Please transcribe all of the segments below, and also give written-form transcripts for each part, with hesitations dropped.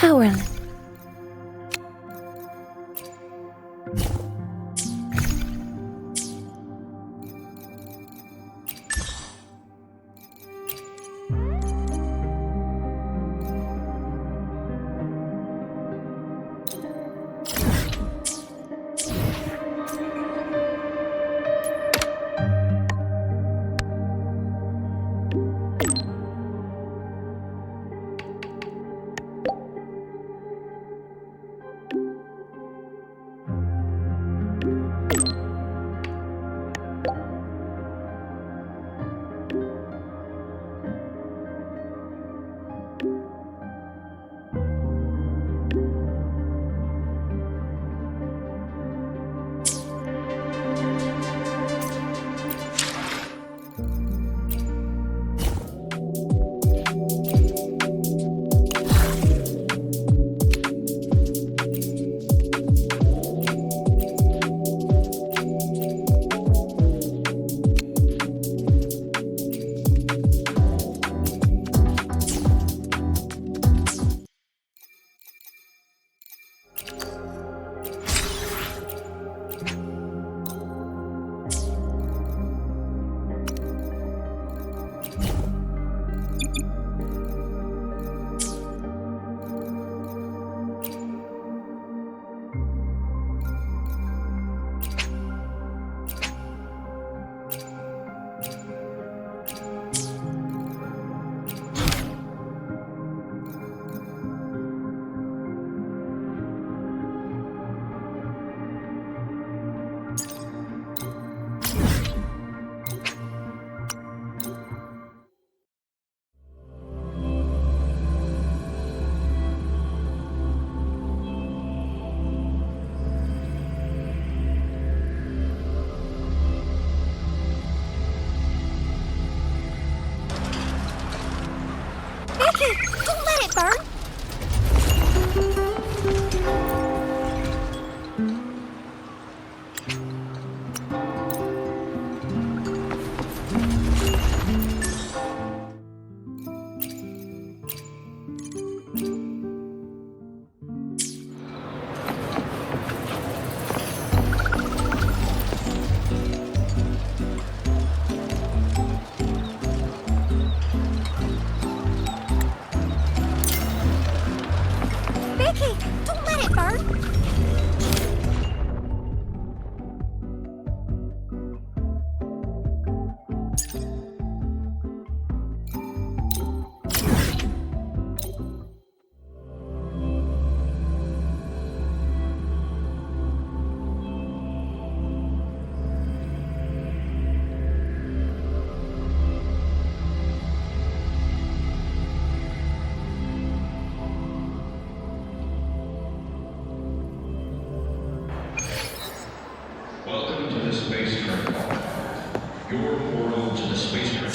powerless. Don't let it burn! Welcome to the space terminal. Your portal to the space terminal.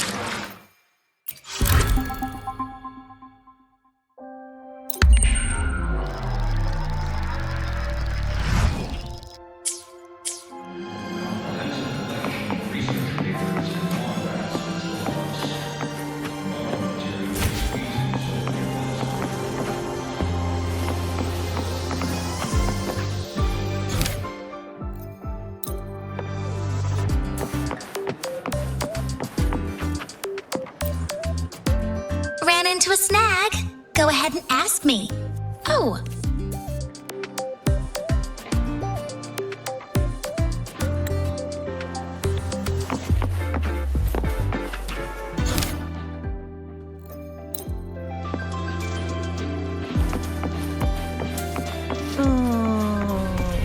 Ran into a snag. Go ahead and ask me. Oh.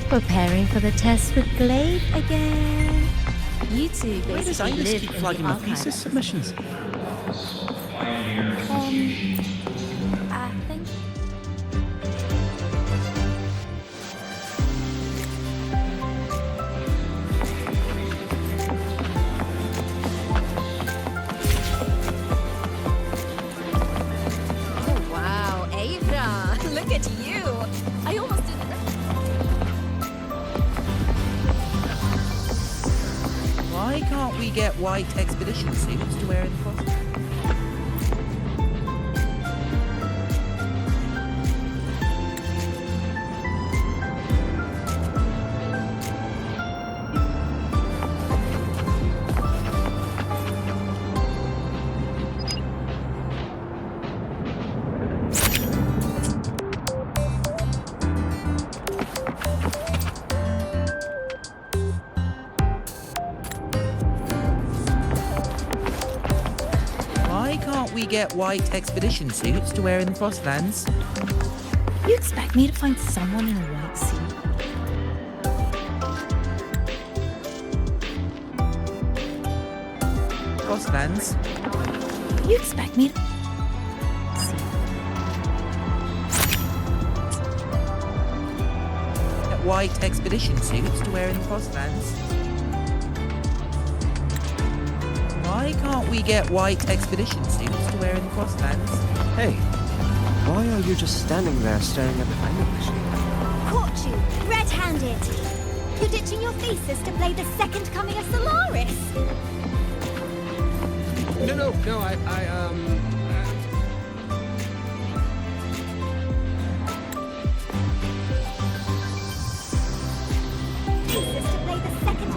Preparing for the test with Blade again. You two Why does basically Ines live keep in flagging the my archive. thesis submissions? I think Oh, wow, Ava, look at you. I almost didn't. Why can't we get white expedition suits to wear in the costume? get white expedition suits to wear in the Frostlands? You expect me to find someone in a white suit? Frostlands? You expect me to... Get white expedition suits to wear in the Frostlands? Why can't we get white expedition suits to wear in the Frostlands? Hey, why are you just standing there staring at the vending machine? Caught you, red-handed. You're ditching your thesis to play the second coming of Solaris. No, Thesis to play the second...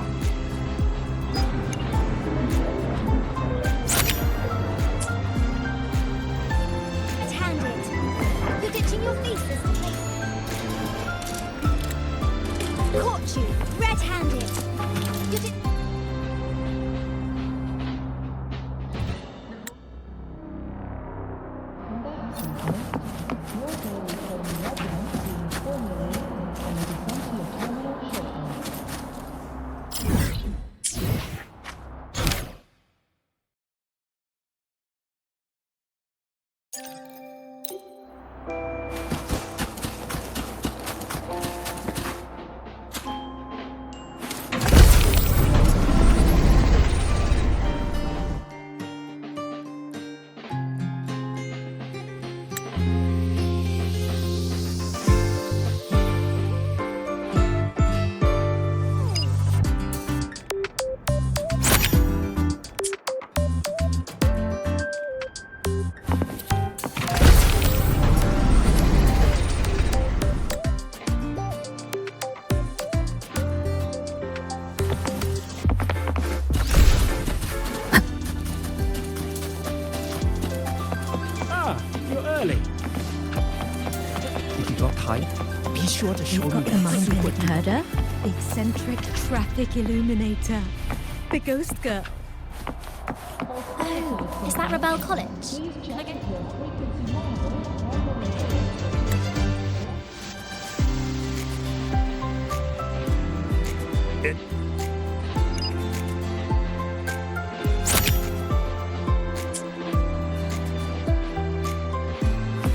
Red-handed. You're ditching your thesis to play... Caught you, red-handed. You're ditching... You're early. If you got time, be sure to show You've me got the mind of a herder? The eccentric traffic illuminator. The ghost girl. Oh, is that Rebel College?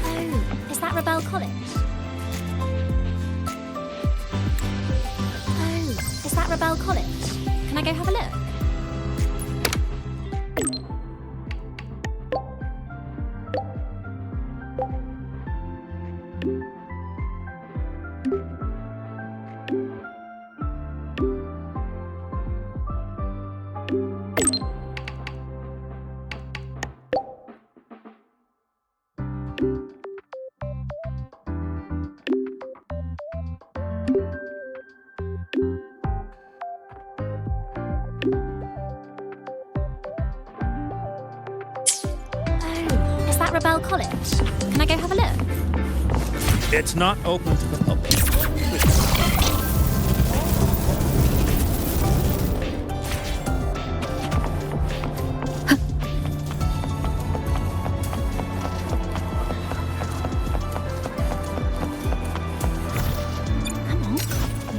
Oh, is that Rebel College? Oh, is that Rebel College? Can I go have a look? Oh, is that Rebel College? Can I go have a look? It's not open to the public. Come on.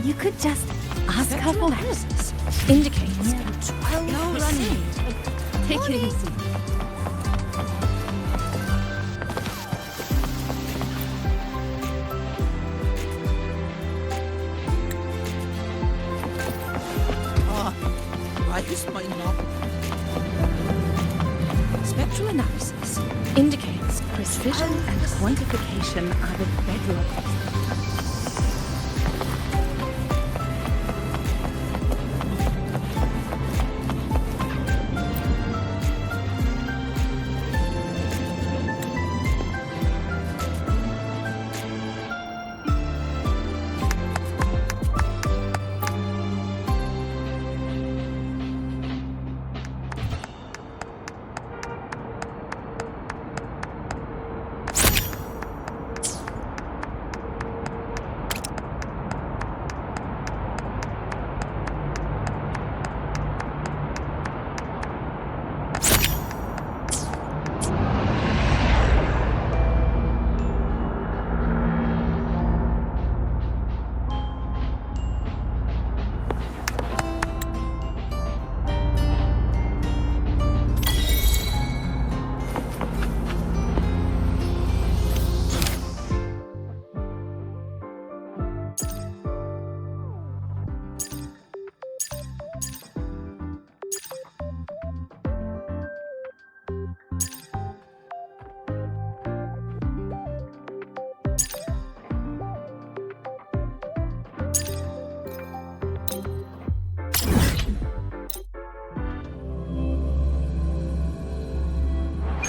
You could just ask her for analysis indicates 12%. You're running. Take it easy. I just might not. Spectral analysis indicates precision and quantification are the bedrock.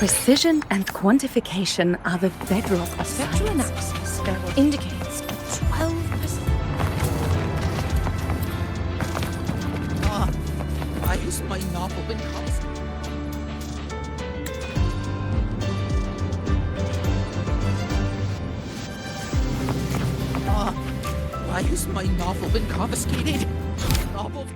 Precision and quantification are the bedrock of Spectral science. analysis Indicates 12%. I use my novel in class. Why is my novel been confiscated? Novel.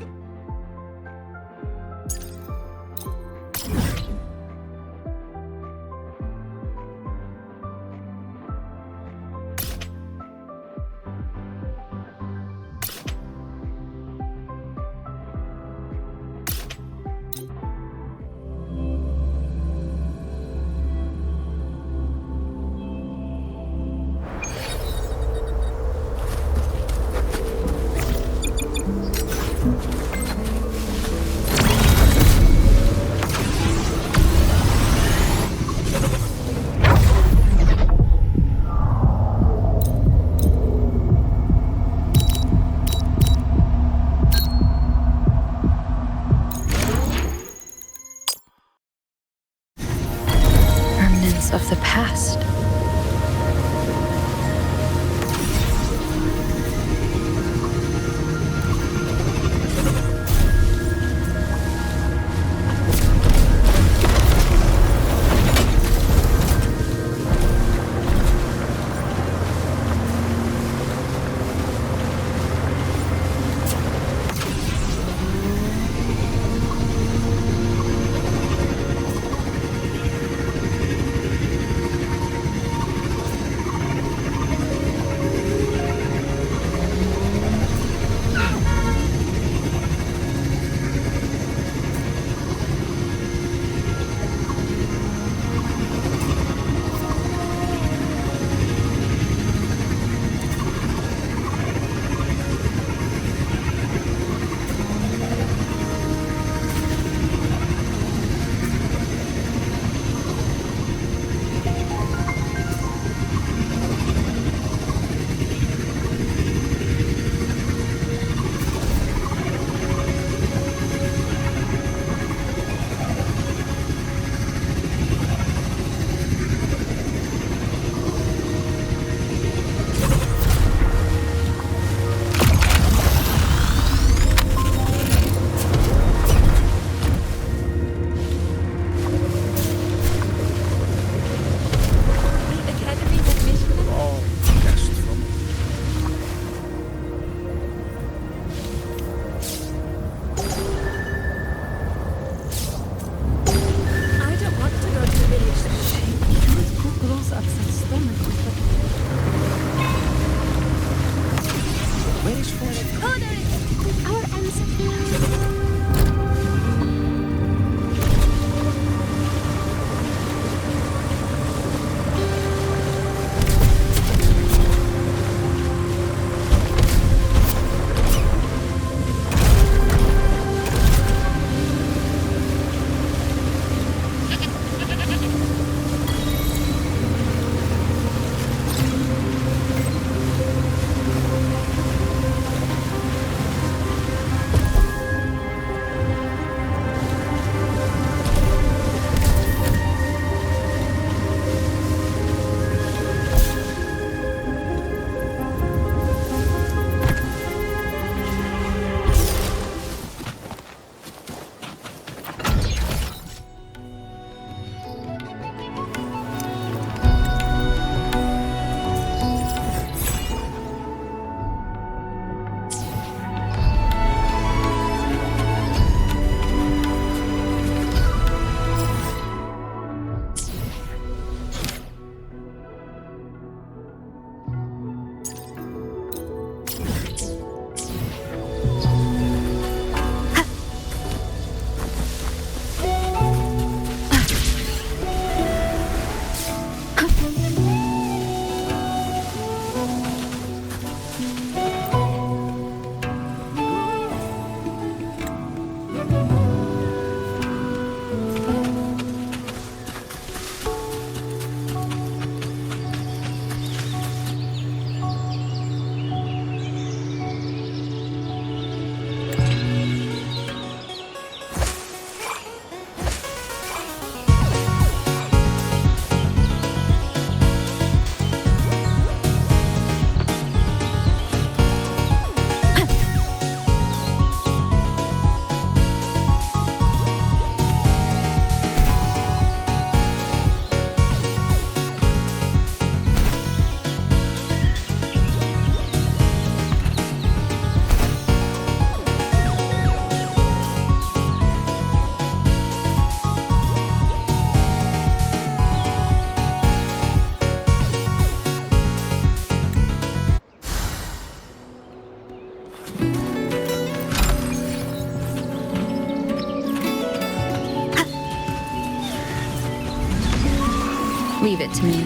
it to me.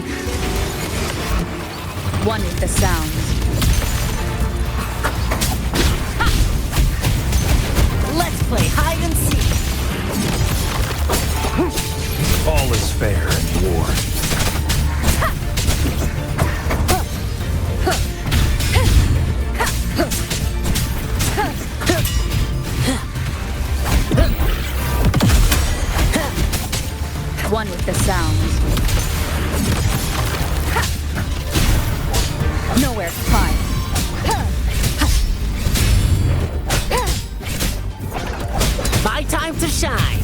One with the sounds. Let's play hide and seek. All is fair in war. One with the sounds. Nowhere to hide. My time to shine.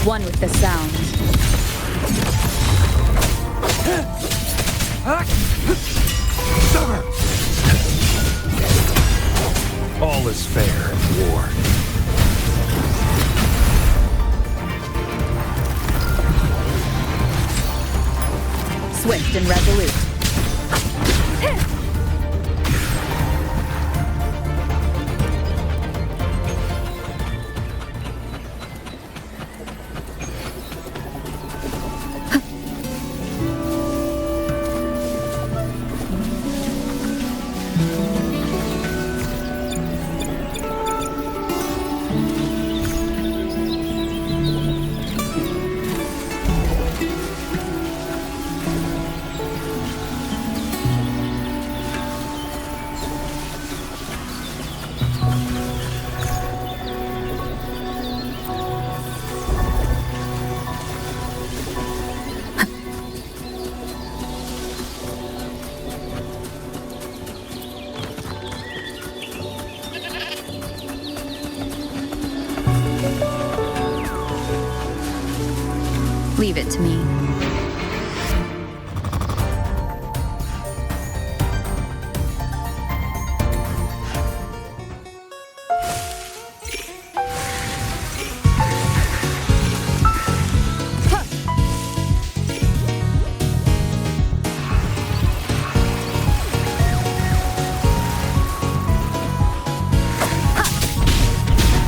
One with the sounds. All is fair in war. Swift and resolute. Leave it to me.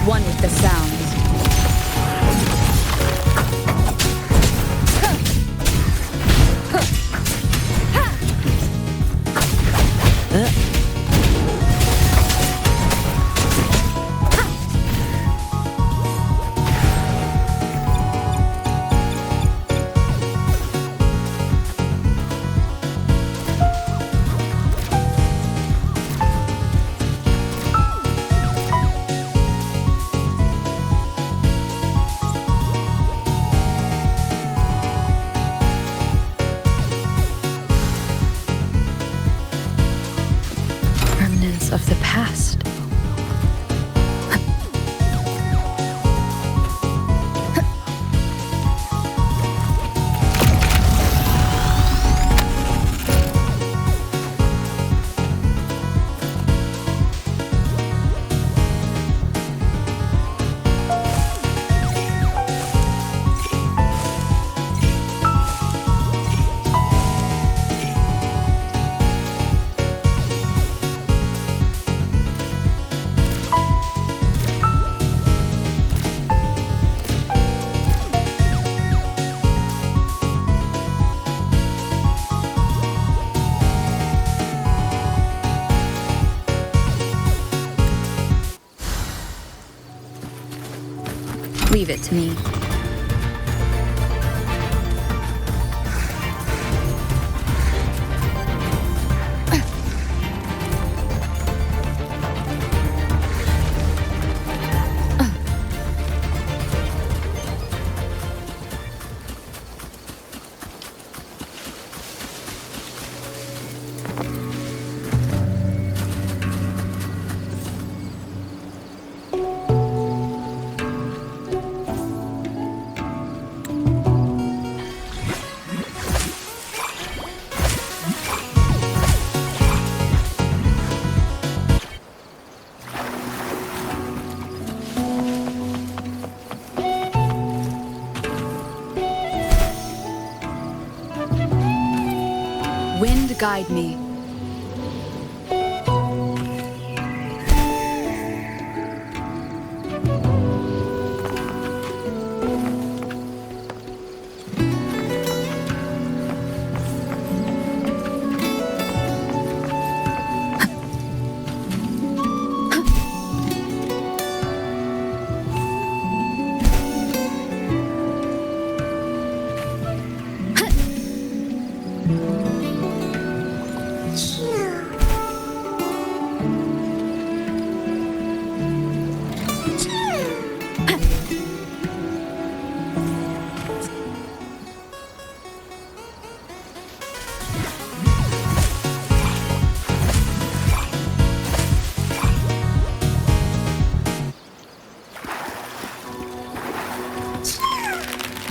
One with the sounds. Remnants of the past. Leave it to me. Wind guide me.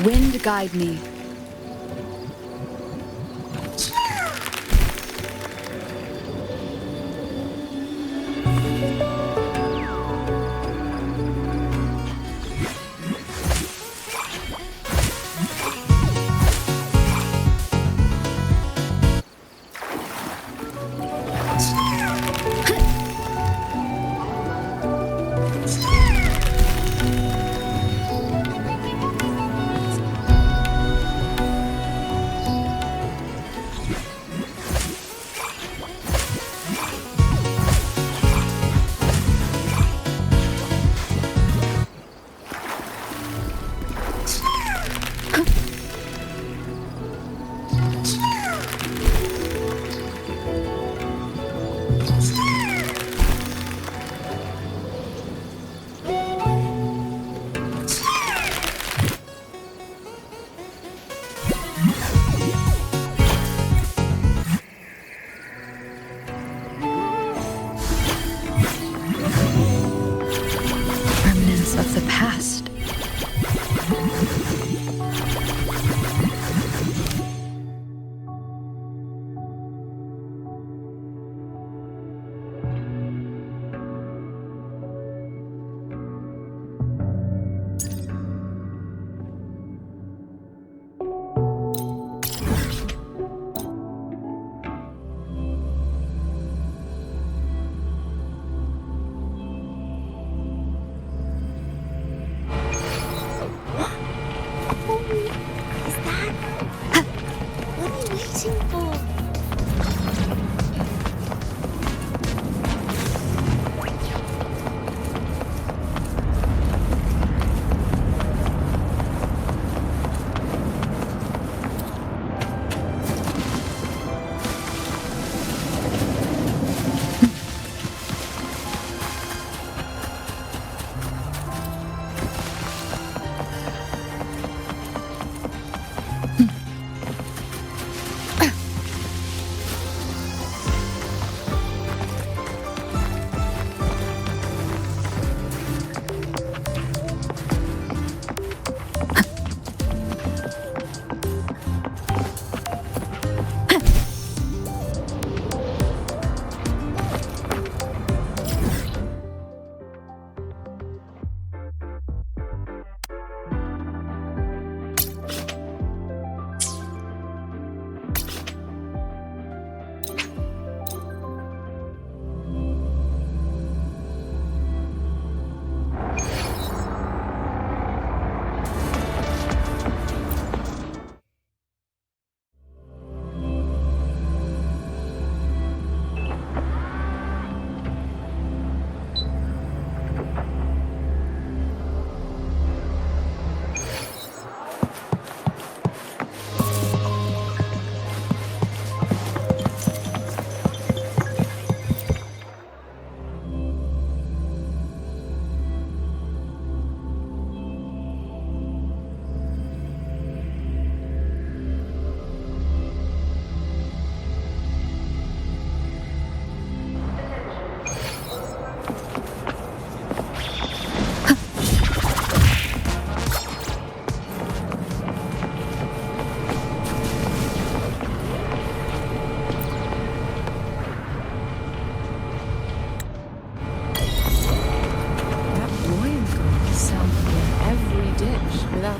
Wind guide me. Of the past.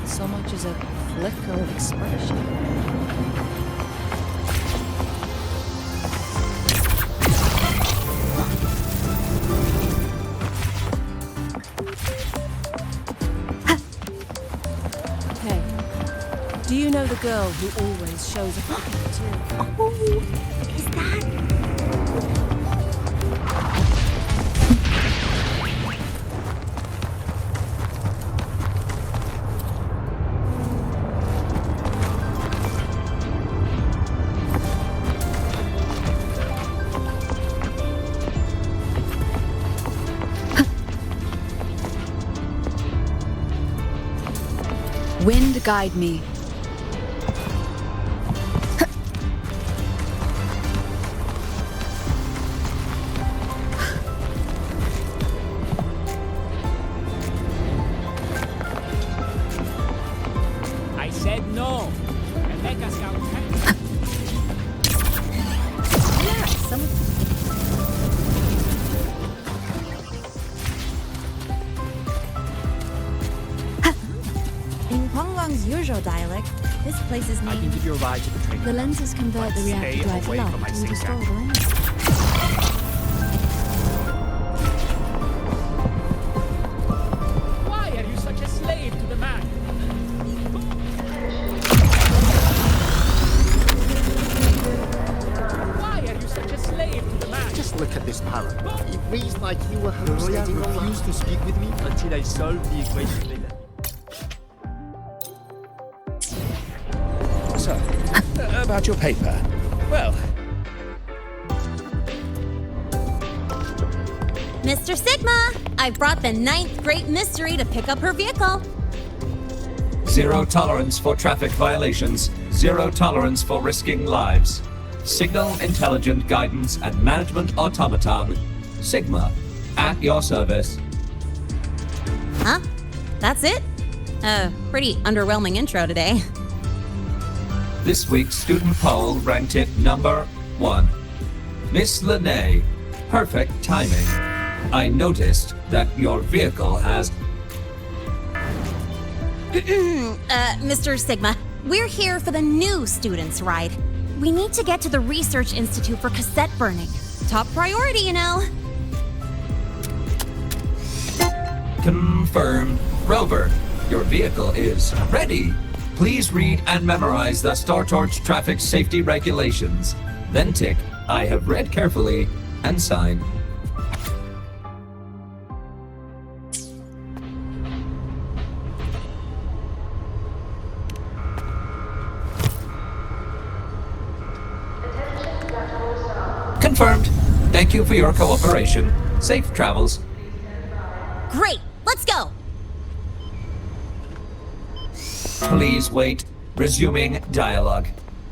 So much as a flicker of expression. the girl who always shows up too. Oh, is that... Wind guide me. I said no. Rebecca Scout. Yeah, someone. In Huanglang's usual dialect, this place is I can named... give you a ride to the train. The lenses convert the Stay reactive away light from my to zigzag. distortable image. Why are you such a slave to the man? Why are you such a slave to the man? Just look at this parrot. It reads like you were hallucinating all refuse to speak with me until I solve the equation later. So, about your paper. Well, Mr. Sigma, I brought the 9th Great Mystery to pick up her vehicle. Zero tolerance for traffic violations. Zero tolerance for risking lives. Signal Intelligent Guidance and Management Automaton. Sigma, at your service. Huh? That's it? Pretty underwhelming intro today. This week's student poll ranked it number 1. Miss Lene, perfect timing. I noticed that your vehicle has... Mr. Sigma, we're here for the new students' ride. We need to get to the Research Institute for cassette burning. Top priority, you know. Confirmed. Rover, your vehicle is ready. Please read and memorize the StarTorch traffic safety regulations. Then tick, I have read carefully, and sign. Confirmed. Thank you for your cooperation. Safe travels. Great, let's go. Please wait. Resuming dialogue.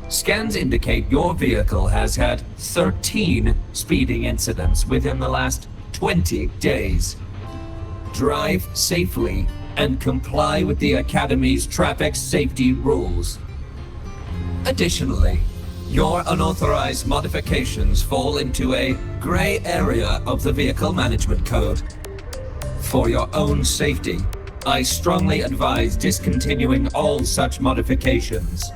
Scans indicate your vehicle has had 13 speeding incidents within the last 20 days. Drive safely and comply with the Academy's traffic safety rules. Additionally, your unauthorized modifications fall into a gray area of the Vehicle Management Code. For your own safety, I strongly advise discontinuing all such modifications.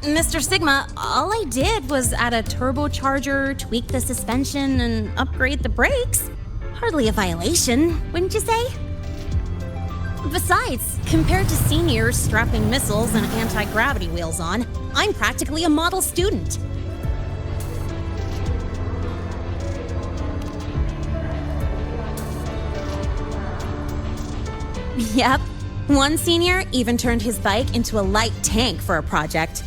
Mr. Sigma, all I did was add a turbocharger, tweak the suspension, and upgrade the brakes. Hardly a violation, wouldn't you say? Besides, compared to seniors strapping missiles and anti-gravity wheels on, I'm practically a model student. Yep. One senior even turned his bike into a light tank for a project.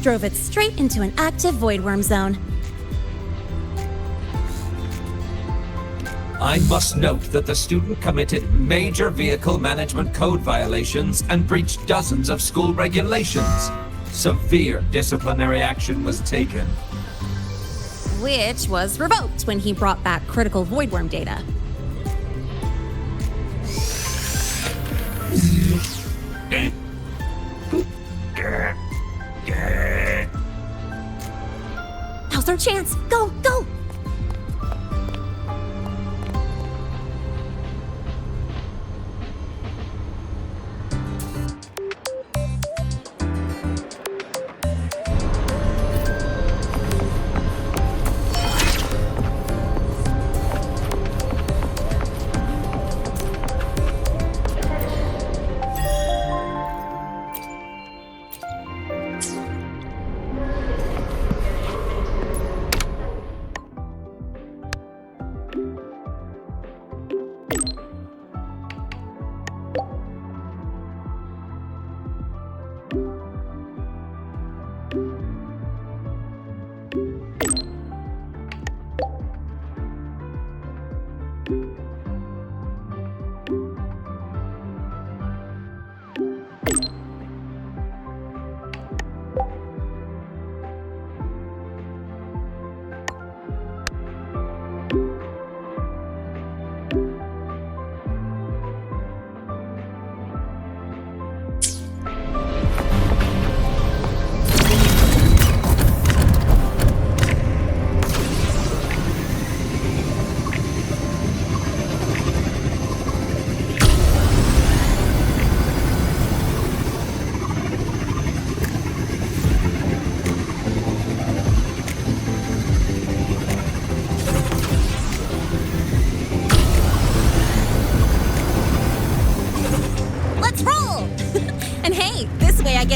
Drove it straight into an active voidworm zone. I must note that the student committed major vehicle management code violations and breached dozens of school regulations. Severe disciplinary action was taken. Which was revoked when he brought back critical voidworm data. Now's our chance. Go, go!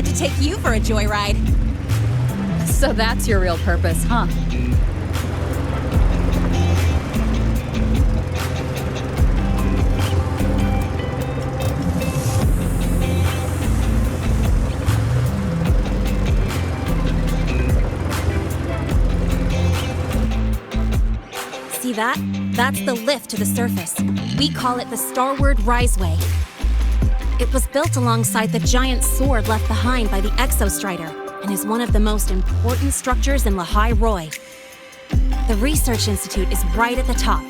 get to take you for a joyride. So that's your real purpose, huh? See that? That's the lift to the surface. We call it the Starward Riseway. It was built alongside the giant sword left behind by the Exostrider and is one of the most important structures in Lehigh Roy. The Research Institute is right at the top.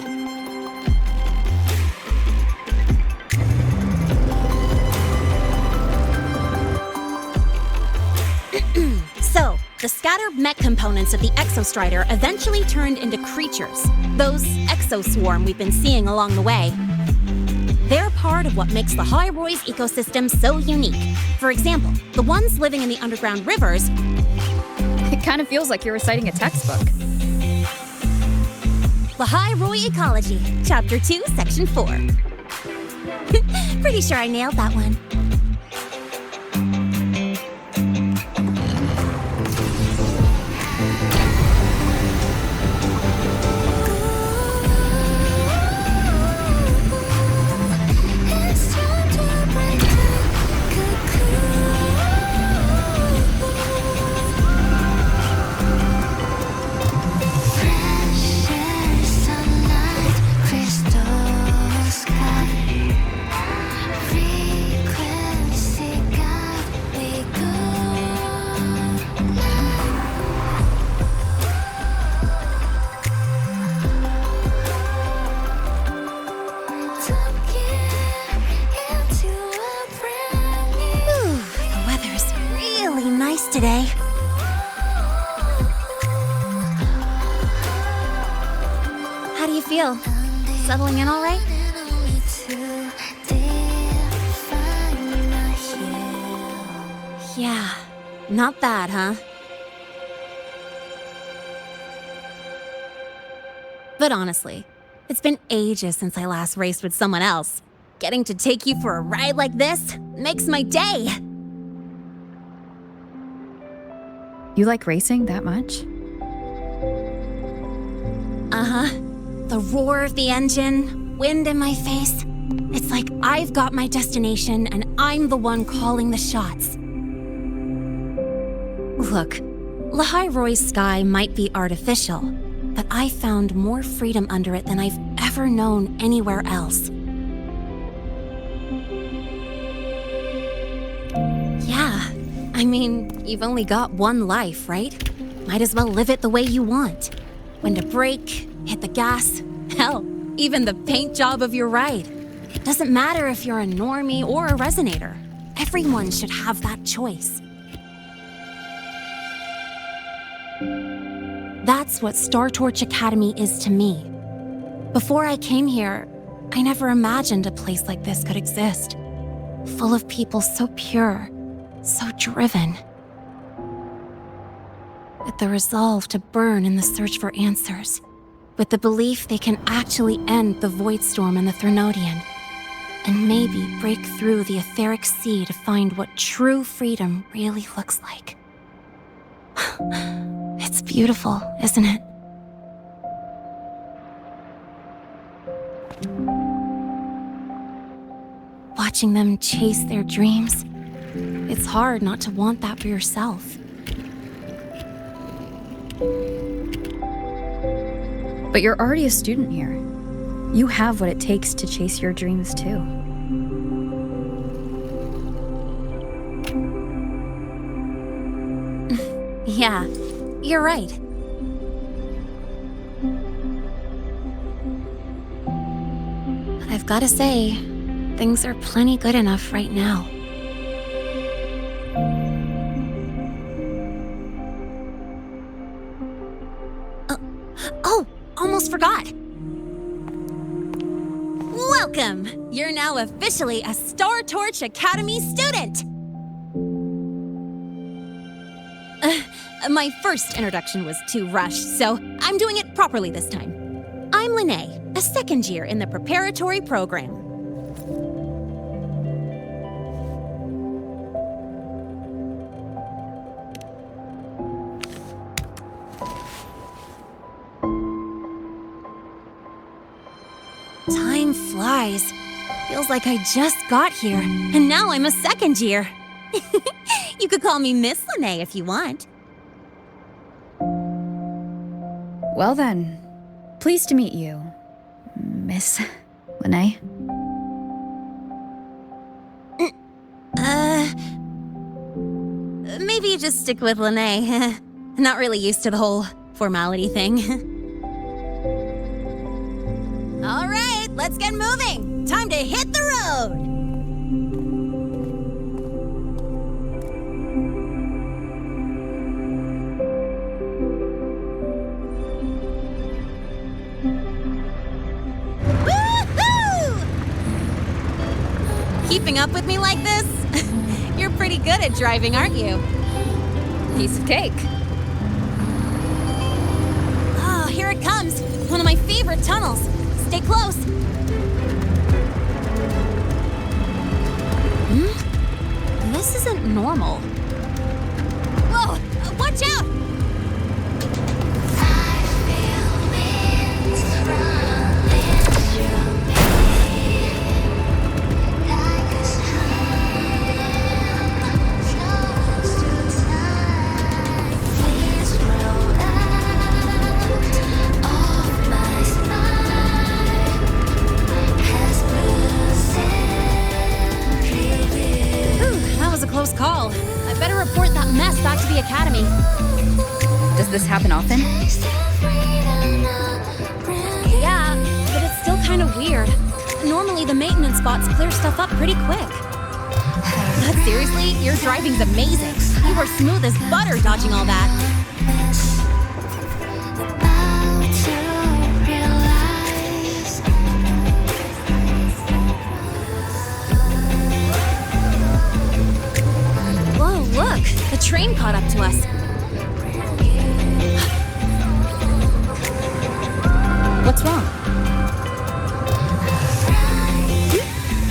So, the scattered mech components of the Exostrider eventually turned into creatures, those exoswarm we've been seeing along the way. They're part of what makes the High Roy's ecosystem so unique. For example, the ones living in the underground rivers... It kind of feels like you're reciting a textbook. Lehigh Roy Ecology, Chapter 2, Section 4. Pretty sure I nailed that one. Today. How do you feel? Settling in all right? Yeah, not bad, huh? But honestly, it's been ages since I last raced with someone else. Getting to take you for a ride like this makes my day. You like racing that much? Uh-huh. The roar of the engine, wind in my face. It's like I've got my destination and I'm the one calling the shots. Look, Lehigh Roy's sky might be artificial, but I found more freedom under it than I've ever known anywhere else. Yeah. I mean, you've only got one life, right? Might as well live it the way you want. When to brake, hit the gas, hell, even the paint job of your ride. It doesn't matter if you're a normie or a resonator. Everyone should have that choice. That's what Star Torch Academy is to me. Before I came here, I never imagined a place like this could exist. Full of people so pure, so driven. With the resolve to burn in the search for answers. With the belief they can actually end the Void Storm and the Threnodian. And maybe break through the etheric sea to find what true freedom really looks like. It's beautiful, isn't it? Watching them chase their dreams, it's hard not to want that for yourself. But you're already a student here. You have what it takes to chase your dreams too. Yeah, you're right. But I've gotta say, things are plenty good enough right now. Oh, almost forgot. Welcome! You're now officially a Star Torch Academy student! My first introduction was too rushed, so I'm doing it properly this time. I'm Lene, a second year in the preparatory program. Time flies. Feels like I just got here, and now I'm a second year. You could call me Miss Lene if you want. Well then, pleased to meet you, Miss Lene. Maybe just stick with Lene. Not really used to the whole formality thing. All right, let's get moving. Time to hit the road. Woohoo! Keeping up with me like this? You're pretty good at driving, aren't you? Piece of cake. Oh, here it comes. One of my favorite tunnels. Stay close. This isn't normal. Whoa! Watch out! Close call. I better report that mess back to the academy. Does this happen often? Yeah, but it's still kind of weird. Normally the maintenance bots clear stuff up pretty quick. But seriously, your driving's amazing. You were smooth as butter dodging all that. Look, the train caught up to us. What's wrong?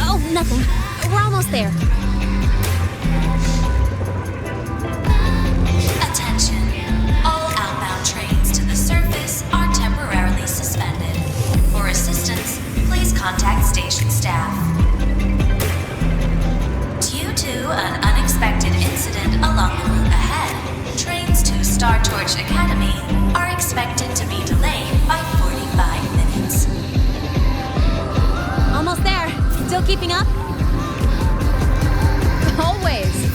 Oh, nothing. We're almost there. Attention. All outbound trains to the surface are temporarily suspended. For assistance, please contact station staff. Due to an unexpected incident along the route ahead, trains to Star Torch Academy are expected to be delayed by 45 minutes. Almost there. Still keeping up? Always.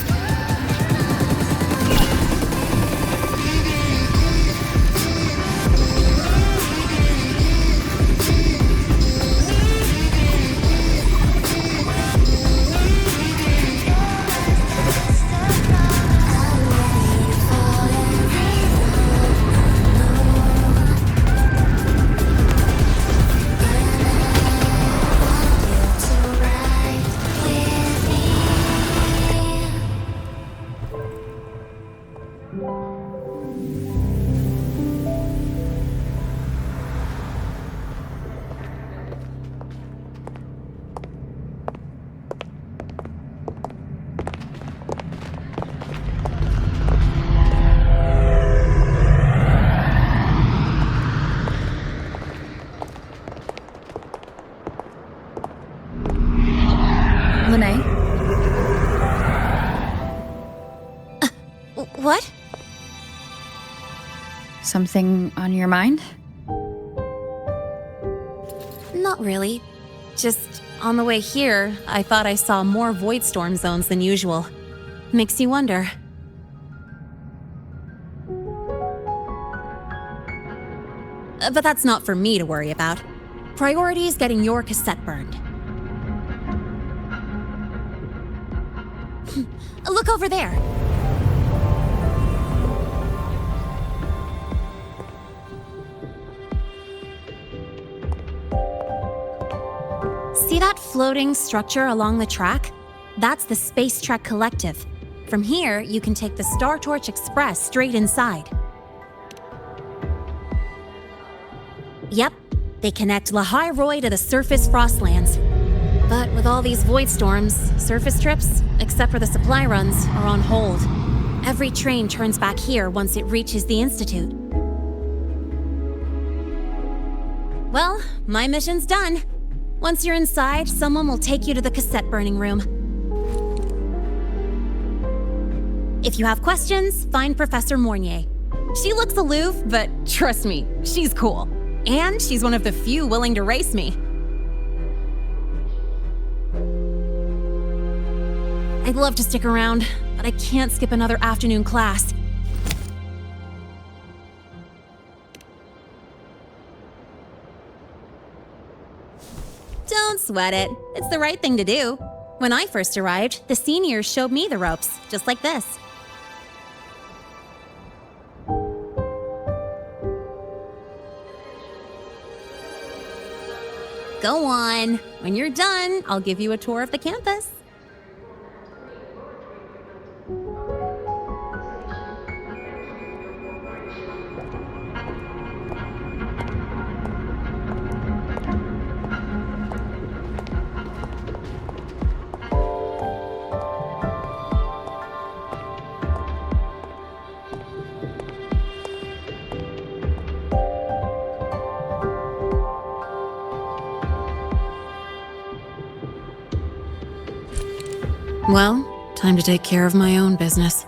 Lene? What? Something on your mind? Not really. Just on the way here, I thought I saw more void storm zones than usual. Makes you wonder. But that's not for me to worry about. Priority is getting your cassette burned. Look over there. See that floating structure along the track? That's the Space Trek Collective. From here, you can take the Star Torch Express straight inside. Yep, they connect Lahai-Roi to the surface Frostlands. But with all these void storms, surface trips, except for the supply runs, are on hold. Every train turns back here once it reaches the Institute. Well, my mission's done. Once you're inside, someone will take you to the cassette burning room. If you have questions, find Professor Mornier. She looks aloof, but trust me, she's cool. And she's one of the few willing to race me. I'd love to stick around, but I can't skip another afternoon class. Don't sweat it. It's the right thing to do. When I first arrived, the seniors showed me the ropes, just like this. Go on. When you're done, I'll give you a tour of the campus. Well, time to take care of my own business.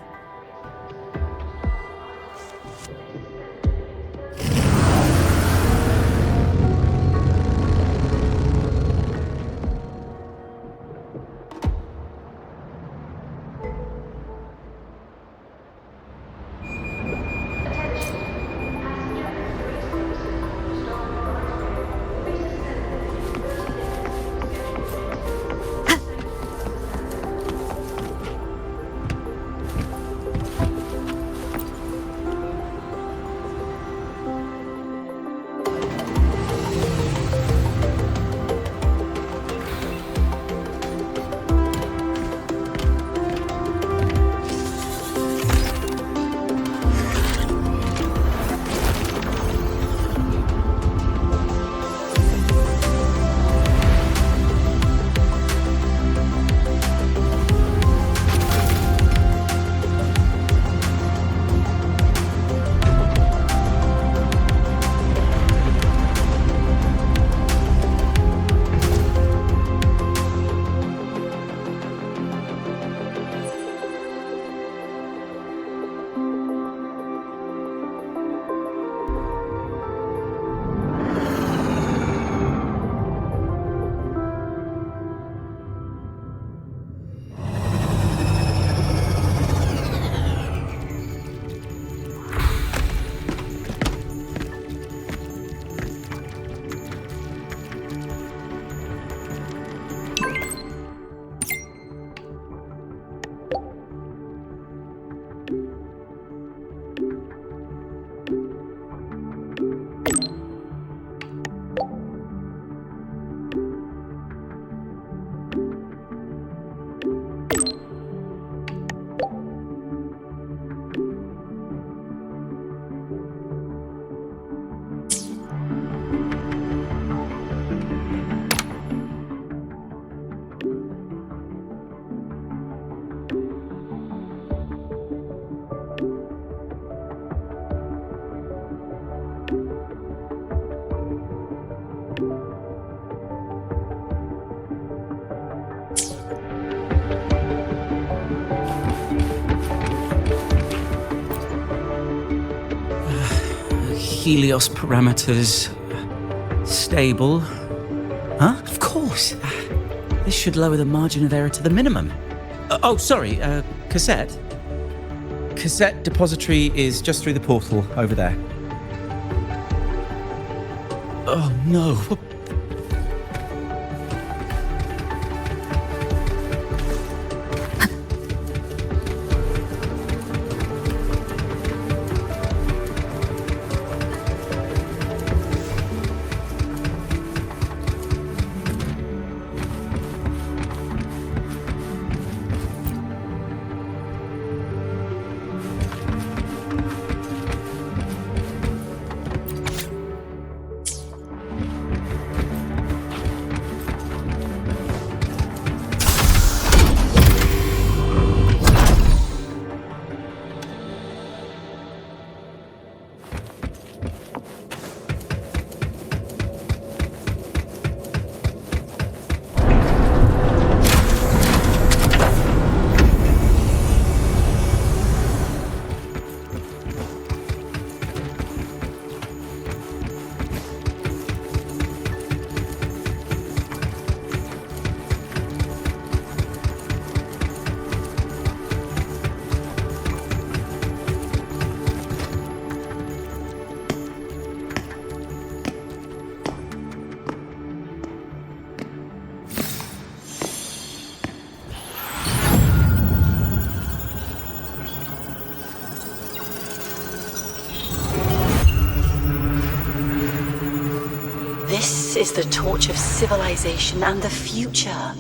Helios parameters stable. Huh? Of course. This should lower the margin of error to the minimum. Sorry, cassette. Cassette depository is just through the portal over there. Oh no. This is the torch of civilization and the future.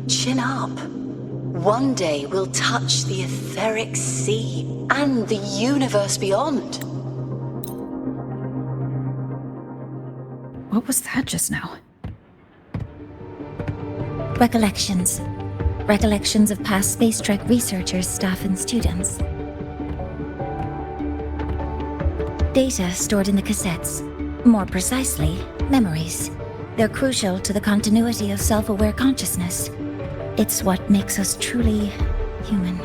Chin up. One day we'll touch the etheric sea and the universe beyond. What was that just now? Recollections. Recollections of past space trek researchers, staff, and students. Data stored in the cassettes. More precisely, memories. They're crucial to the continuity of self-aware consciousness. It's what makes us truly human.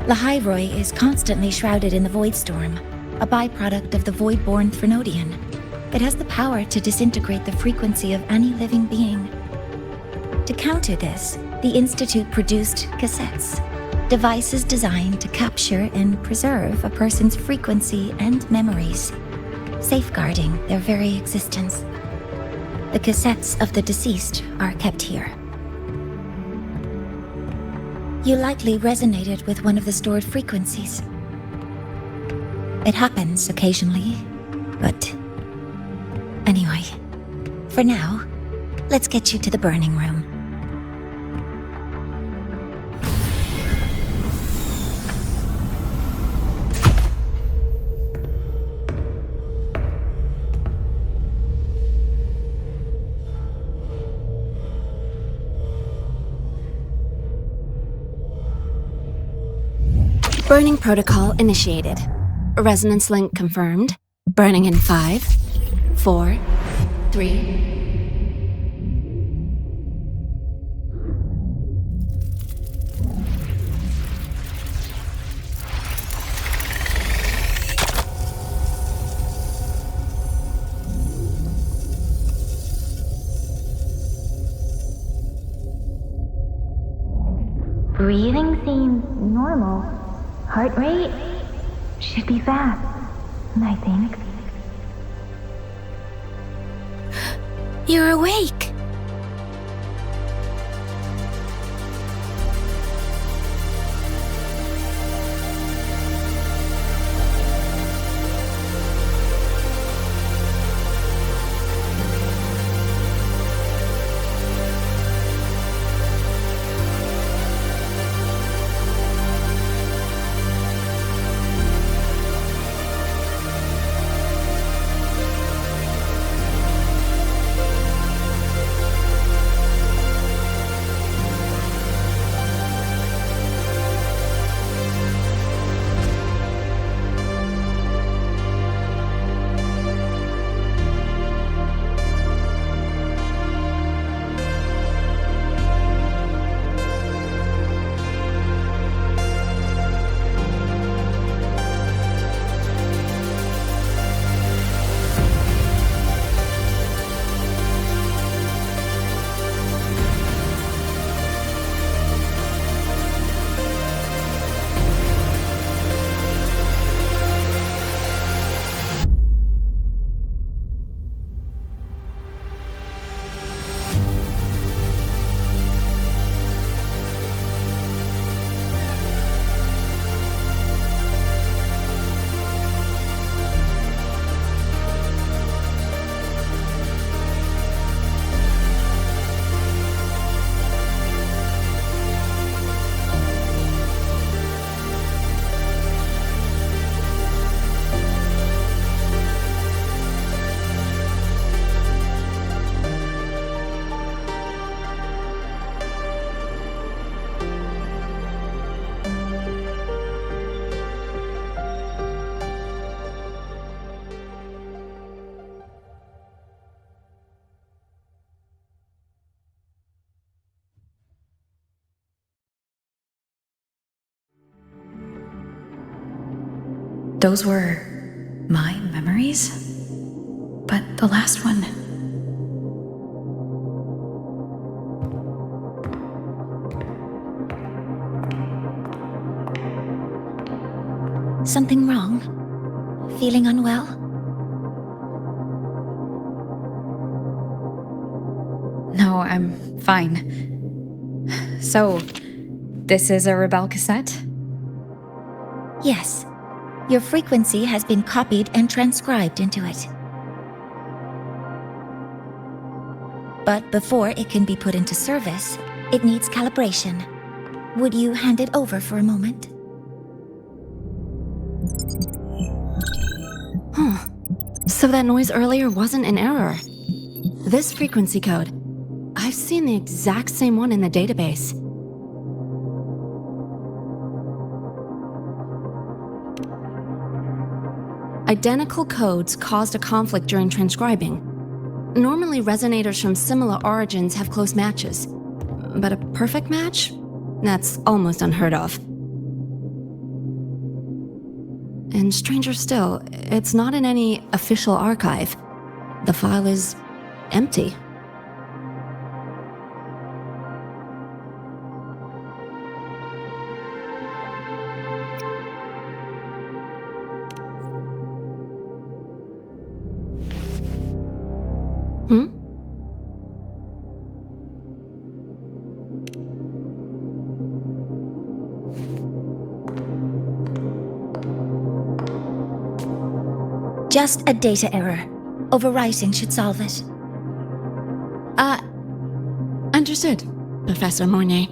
Lahairoi is constantly shrouded in the Void Storm, a byproduct of the Void-born Threnodian. It has the power to disintegrate the frequency of any living being. To counter this, the Institute produced cassettes, devices designed to capture and preserve a person's frequency and memories, safeguarding their very existence. The cassettes of the deceased are kept here. You likely resonated with one of the stored frequencies. It happens occasionally, but anyway, for now, let's get you to the burning room. Burning protocol initiated. Resonance link confirmed. Burning in 5, 4, 3... Breathing seems normal. Heart rate should be fast, I think. You're awake! Those were my memories? But the last one... Something wrong? Feeling unwell? No, I'm fine. So, this is a Rebel cassette? Yes. Your frequency has been copied and transcribed into it. But before it can be put into service, it needs calibration. Would you hand it over for a moment? Huh. So that noise earlier wasn't an error. This frequency code, I've seen the exact same one in the database. Identical codes caused a conflict during transcribing. Normally, resonators from similar origins have close matches. But a perfect match? That's almost unheard of. And stranger still, it's not in any official archive. The file is empty. Just a data error. Overwriting should solve it. Understood, Professor Mornay.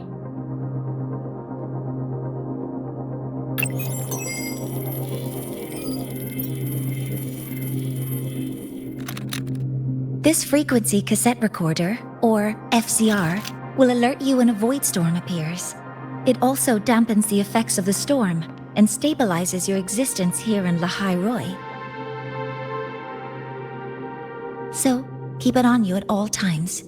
This frequency cassette recorder, or FCR, will alert you when a void storm appears. It also dampens the effects of the storm and stabilizes your existence here in Lahai Roy. So, keep it on you at all times.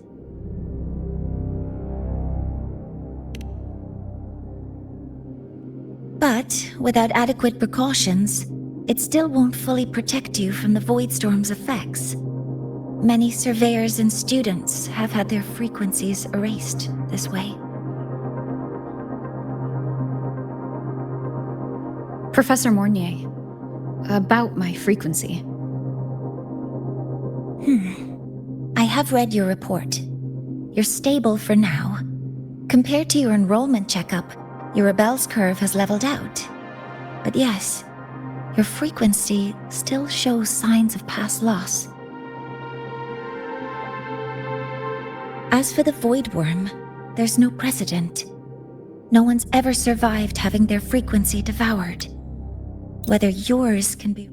But, without adequate precautions, it still won't fully protect you from the void storm's effects. Many surveyors and students have had their frequencies erased this way. Professor Mornier, about my frequency. I have read your report. You're stable for now. Compared to your enrollment checkup, your rebel's curve has leveled out. But yes, your frequency still shows signs of past loss. As for the void worm, there's no precedent. No one's ever survived having their frequency devoured. Whether yours can be...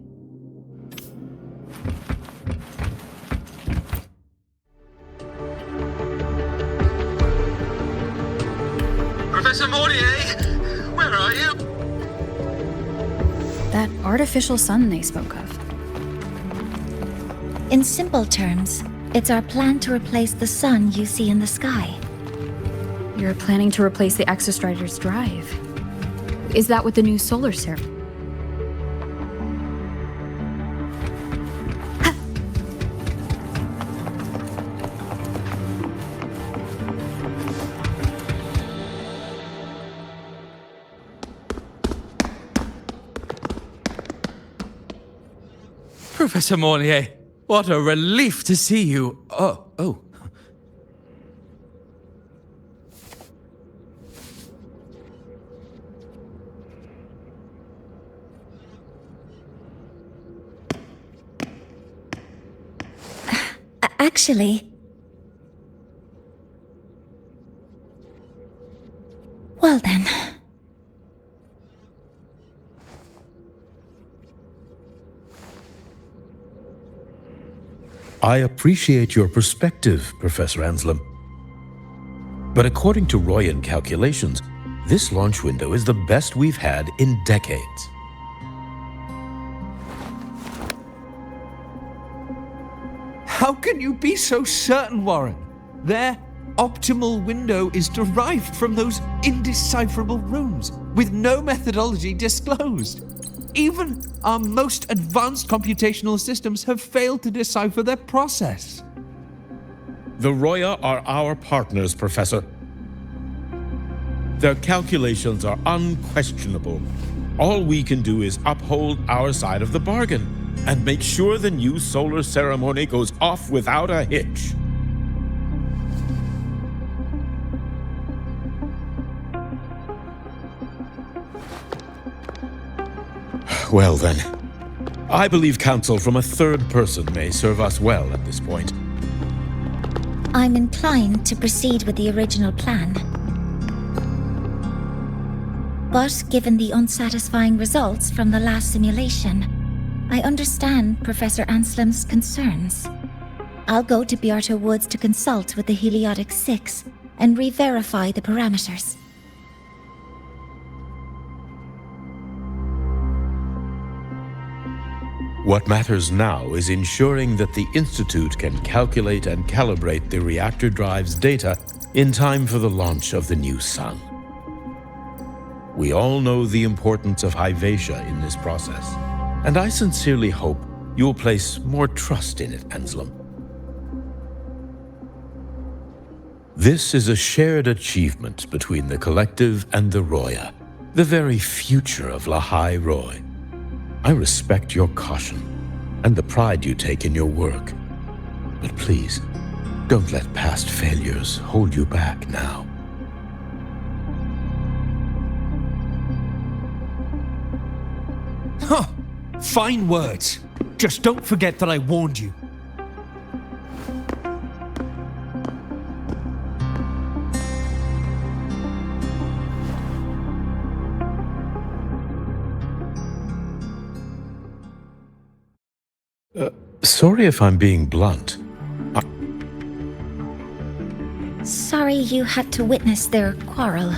Professor Mornier, where are you? That artificial sun they spoke of. In simple terms, it's our plan to replace the sun you see in the sky. You're planning to replace the Exostrider's drive. Is that what the new solar server? Professor Mornier, what a relief to see you. Oh. Actually... Well then... I appreciate your perspective, Professor Anselm. But according to Royan calculations, this launch window is the best we've had in decades. How can you be so certain, Warren? Their optimal window is derived from those indecipherable runes, with no methodology disclosed. Even our most advanced computational systems have failed to decipher their process. The Roya are our partners, Professor. Their calculations are unquestionable. All we can do is uphold our side of the bargain and make sure the new solar ceremony goes off without a hitch. Well then, I believe counsel from a third person may serve us well at this point. I'm inclined to proceed with the original plan. But given the unsatisfying results from the last simulation, I understand Professor Anslim's concerns. I'll go to Abierto Woods to consult with the Heliotic 6 and re-verify the parameters. What matters now is ensuring that the Institute can calculate and calibrate the reactor drive's data in time for the launch of the new sun. We all know the importance of Hyvatia in this process, and I sincerely hope you'll place more trust in it, Anslim. This is a shared achievement between the Collective and the Roya, the very future of Lahai Roy. I respect your caution and the pride you take in your work. But please, don't let past failures hold you back now. Huh! Fine words. Just don't forget that I warned you. Sorry if I'm being blunt. Sorry you had to witness their quarrel.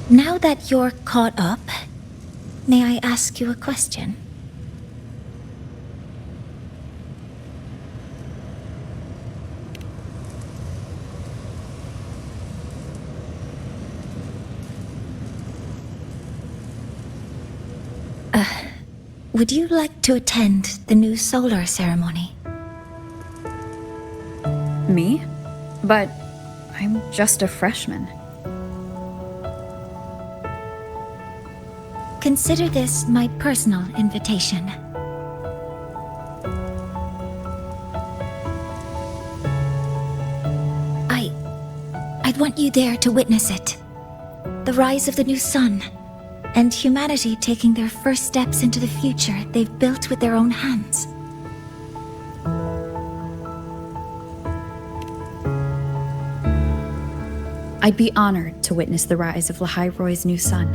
Now that you're caught up, may I ask you a question? Would you like to attend the new solar ceremony? Me? But I'm just a freshman. Consider this my personal invitation. I'd want you there to witness it. The rise of the new sun, and humanity taking their first steps into the future they've built with their own hands. I'd be honored to witness the rise of Lahai Roy's new sun.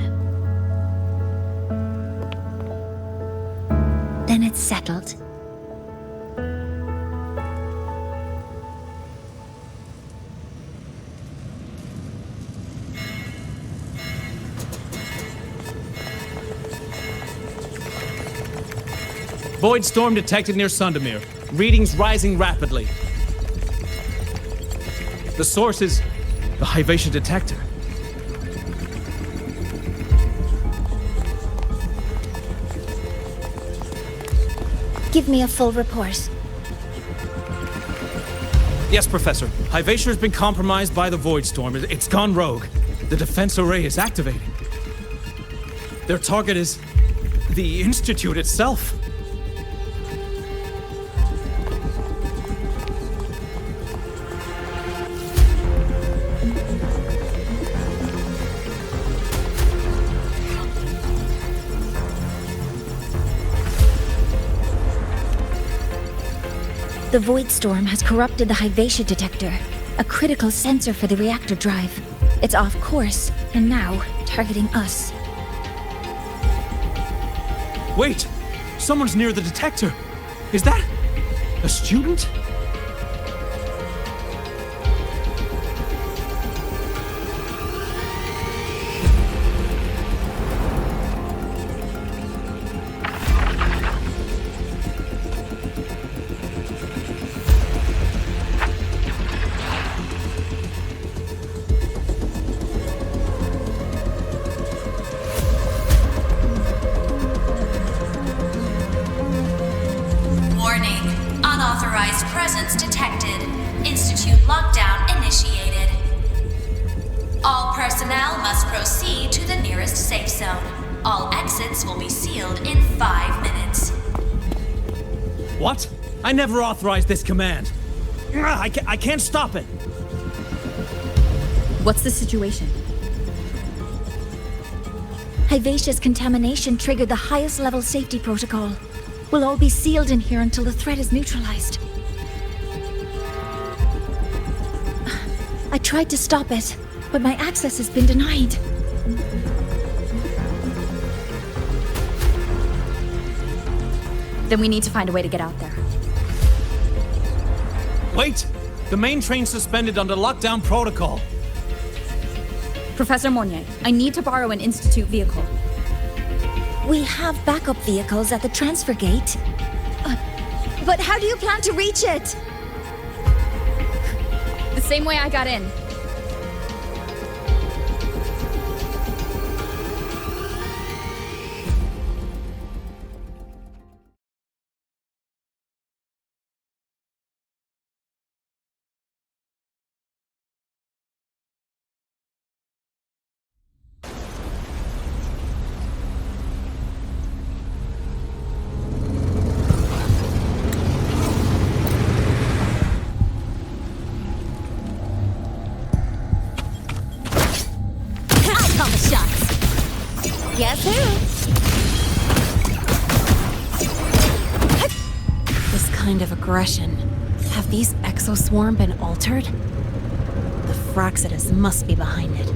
Then it's settled. Void storm detected near Sundamir. Readings rising rapidly. The source is the Hyvatia detector. Give me a full report. Yes, Professor. Hyvatia has been compromised by the Void Storm. It's gone rogue. The defense array is activating. Their target is the Institute itself. The Void Storm has corrupted the Hyvatia detector, a critical sensor for the reactor drive. It's off course, and now targeting us. Wait! Someone's near the detector! Is that a student? Presence detected. Institute lockdown initiated. All personnel must proceed to the nearest safe zone. All exits will be sealed in 5 minutes. What? I never authorized this command. I can't stop it. What's the situation? Hivacia's contamination triggered the highest level safety protocol. We'll all be sealed in here until the threat is neutralized. I tried to stop it, but my access has been denied. Then we need to find a way to get out there. Wait! The main train's suspended under lockdown protocol. Professor Monnier, I need to borrow an Institute vehicle. We have backup vehicles at the transfer gate. But how do you plan to reach it? The same way I got in. Guess who? This kind of aggression. Have these exoswarm been altered? The Fraxitus must be behind it.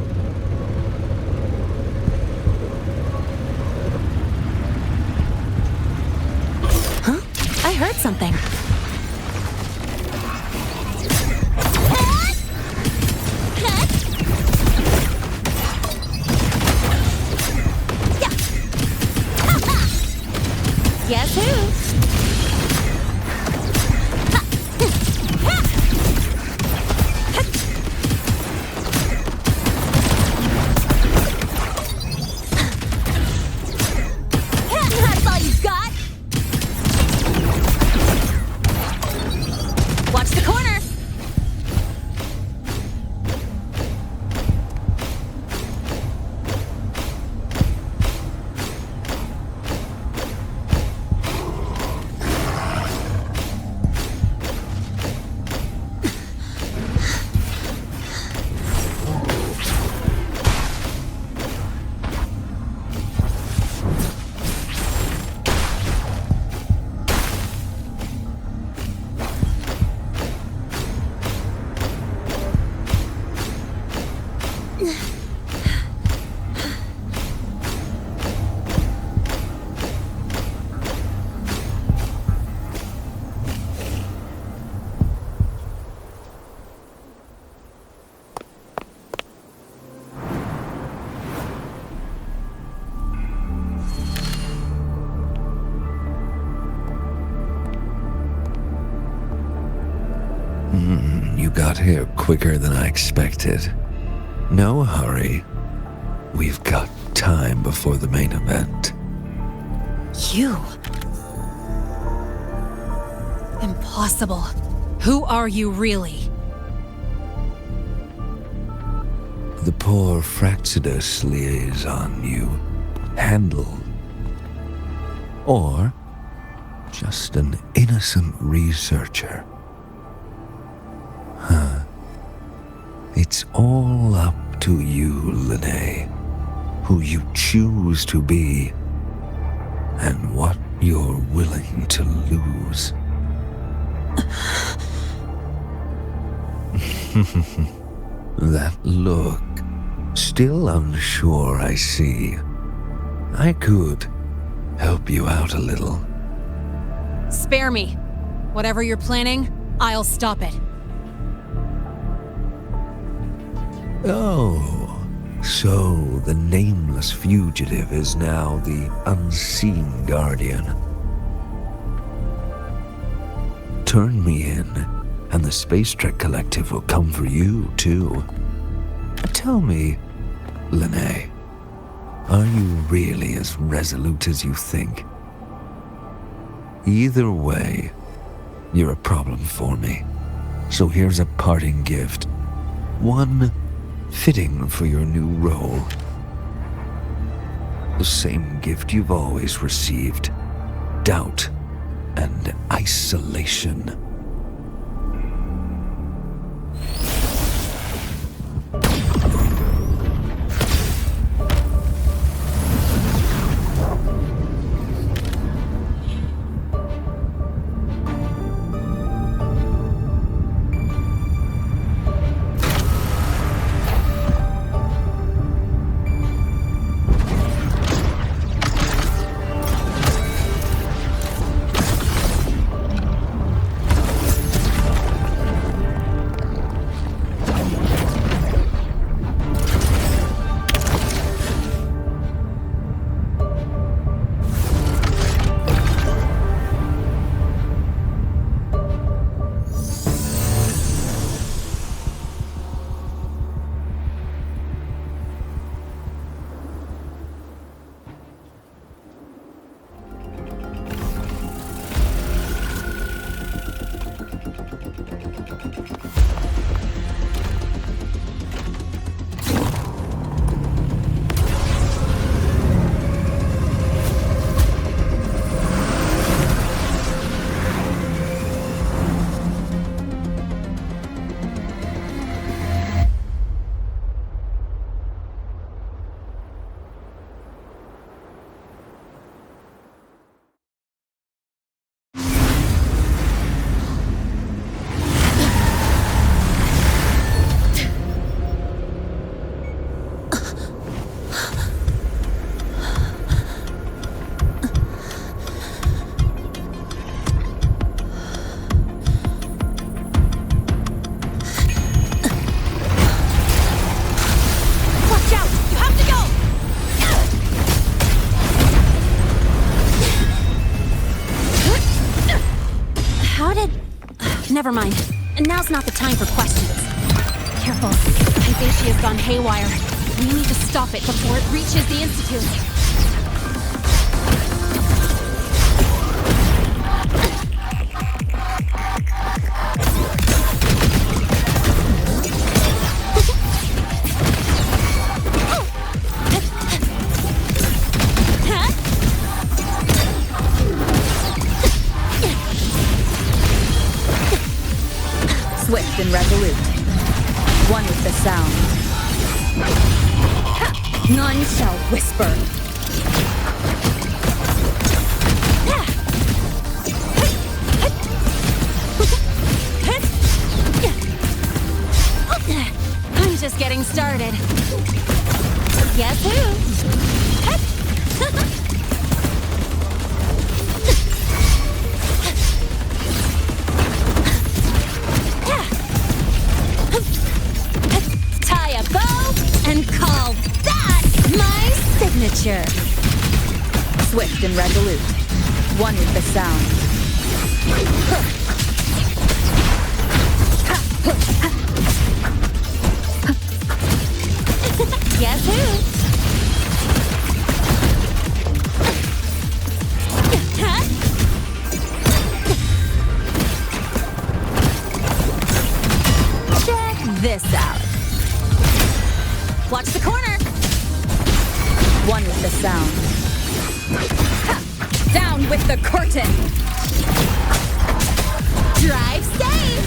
Huh? I heard something. Guess who? That's all you've got? Watch the corner! You got here quicker than I expected. No hurry. We've got time before the main event. You? Impossible. Who are you really? The poor Fraxitus liaison you handled. Or just an innocent researcher. Huh. It's all up to you, Lene, who you choose to be, and what you're willing to lose. That look, still unsure, I see. I could help you out a little. Spare me. Whatever you're planning, I'll stop it. Oh, so the nameless fugitive is now the unseen guardian. Turn me in, and the Space Trek Collective will come for you, too. Tell me, Lene, are you really as resolute as you think? Either way, you're a problem for me. So here's a parting gift. One fitting for your new role. The same gift you've always received. Doubt and isolation. Never mind. Now's not the time for questions. Careful. Hypatia's gone haywire. We need to stop it before it reaches the Institute. Swift and resolute. One with the sound. None shall whisper. I'm just getting started. Guess who? Tie a bow and call that my signature. Swift and resolute. One with the sound. Guess who? Check this out. Watch the corner. One with the sound. Down with the curtain. Drive safe.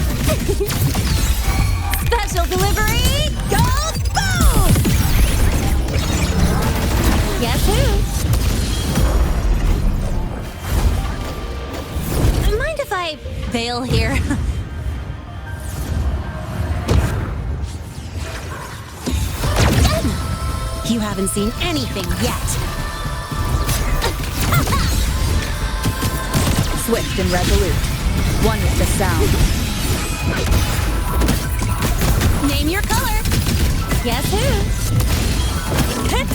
Special delivery. Go boom. Guess who? Mind if I bail here? You haven't seen anything yet. Swift and resolute. One with the sound. Name your color. Guess who? That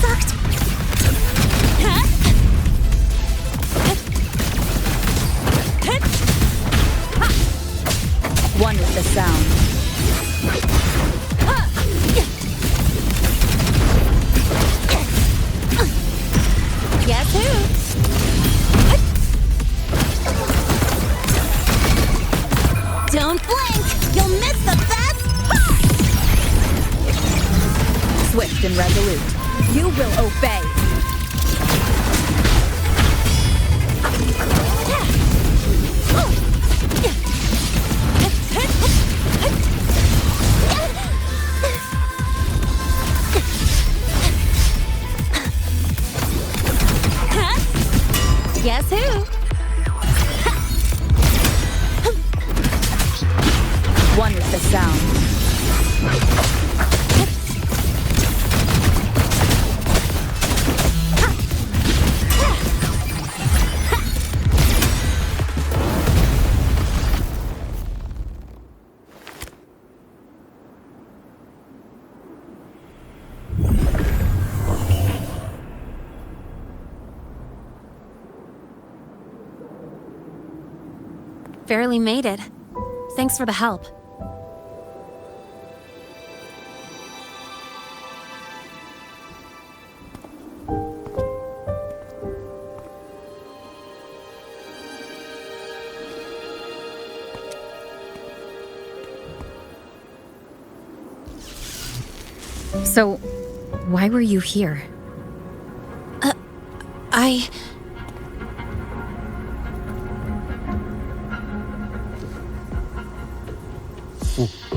sucked. One with the sound. Guess who? Don't blink! You'll miss the best part! Swift and resolute. You will obey. Guess who? One with the sound. Barely made it. Thanks for the help. So, why were you here?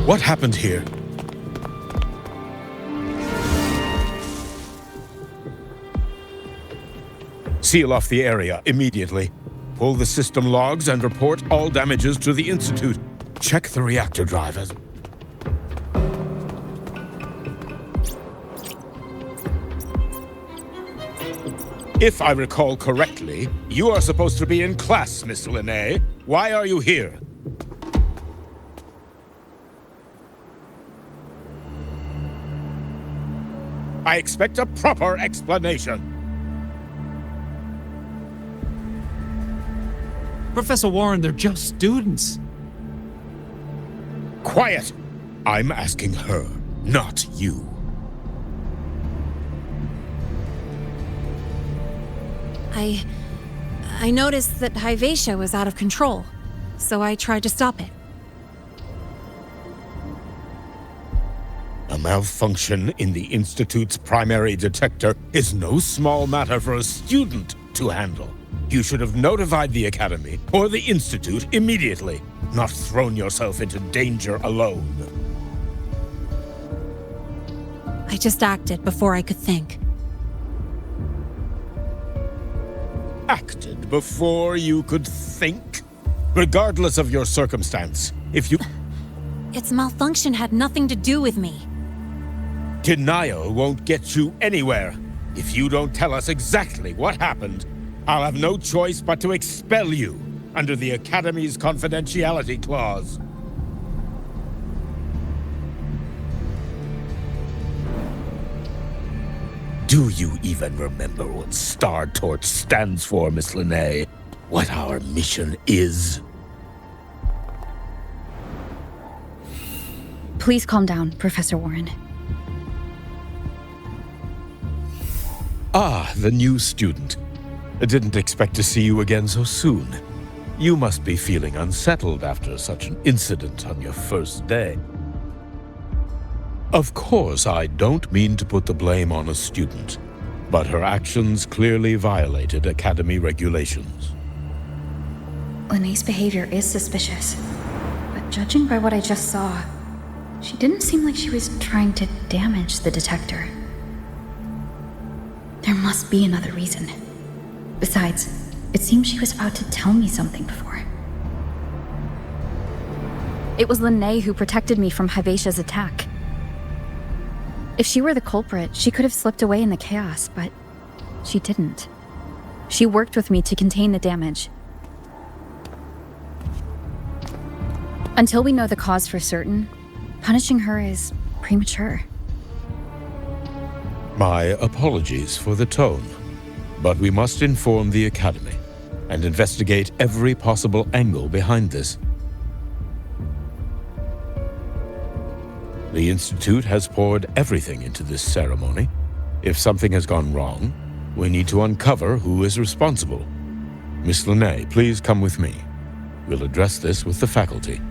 What happened here? Seal off the area immediately. Pull the system logs and report all damages to the Institute. Check the reactor drivers. If I recall correctly, you are supposed to be in class, Miss Linnae. Why are you here? I expect a proper explanation. Professor Warren, they're just students. Quiet! I'm asking her, not you. I noticed that Hyvatia was out of control, so I tried to stop it. A malfunction in the Institute's primary detector is no small matter for a student to handle. You should have notified the Academy or the Institute immediately, not thrown yourself into danger alone. I just acted before I could think. Acted before you could think? Regardless of your circumstance, if you... Its malfunction had nothing to do with me. Denial won't get you anywhere. If you don't tell us exactly what happened, I'll have no choice but to expel you under the Academy's confidentiality clause. Do you even remember what Star Torch stands for, Miss Linnae? What our mission is? Please calm down, Professor Warren. Ah, the new student. I didn't expect to see you again so soon. You must be feeling unsettled after such an incident on your first day. Of course, I don't mean to put the blame on a student, but her actions clearly violated Academy regulations. Linnae's behavior is suspicious, but judging by what I just saw, she didn't seem like she was trying to damage the detector. There must be another reason. Besides, it seems she was about to tell me something before. It was Linnae who protected me from Hyvatia's attack. If she were the culprit, she could have slipped away in the chaos, but She didn't. She worked with me to contain the damage. Until we know the cause for certain, punishing her is premature. My apologies for the tone, but we must inform the Academy and investigate every possible angle behind this. The Institute has poured everything into this ceremony. If something has gone wrong, we need to uncover who is responsible. Miss Linnae, please come with me. We'll address this with the faculty.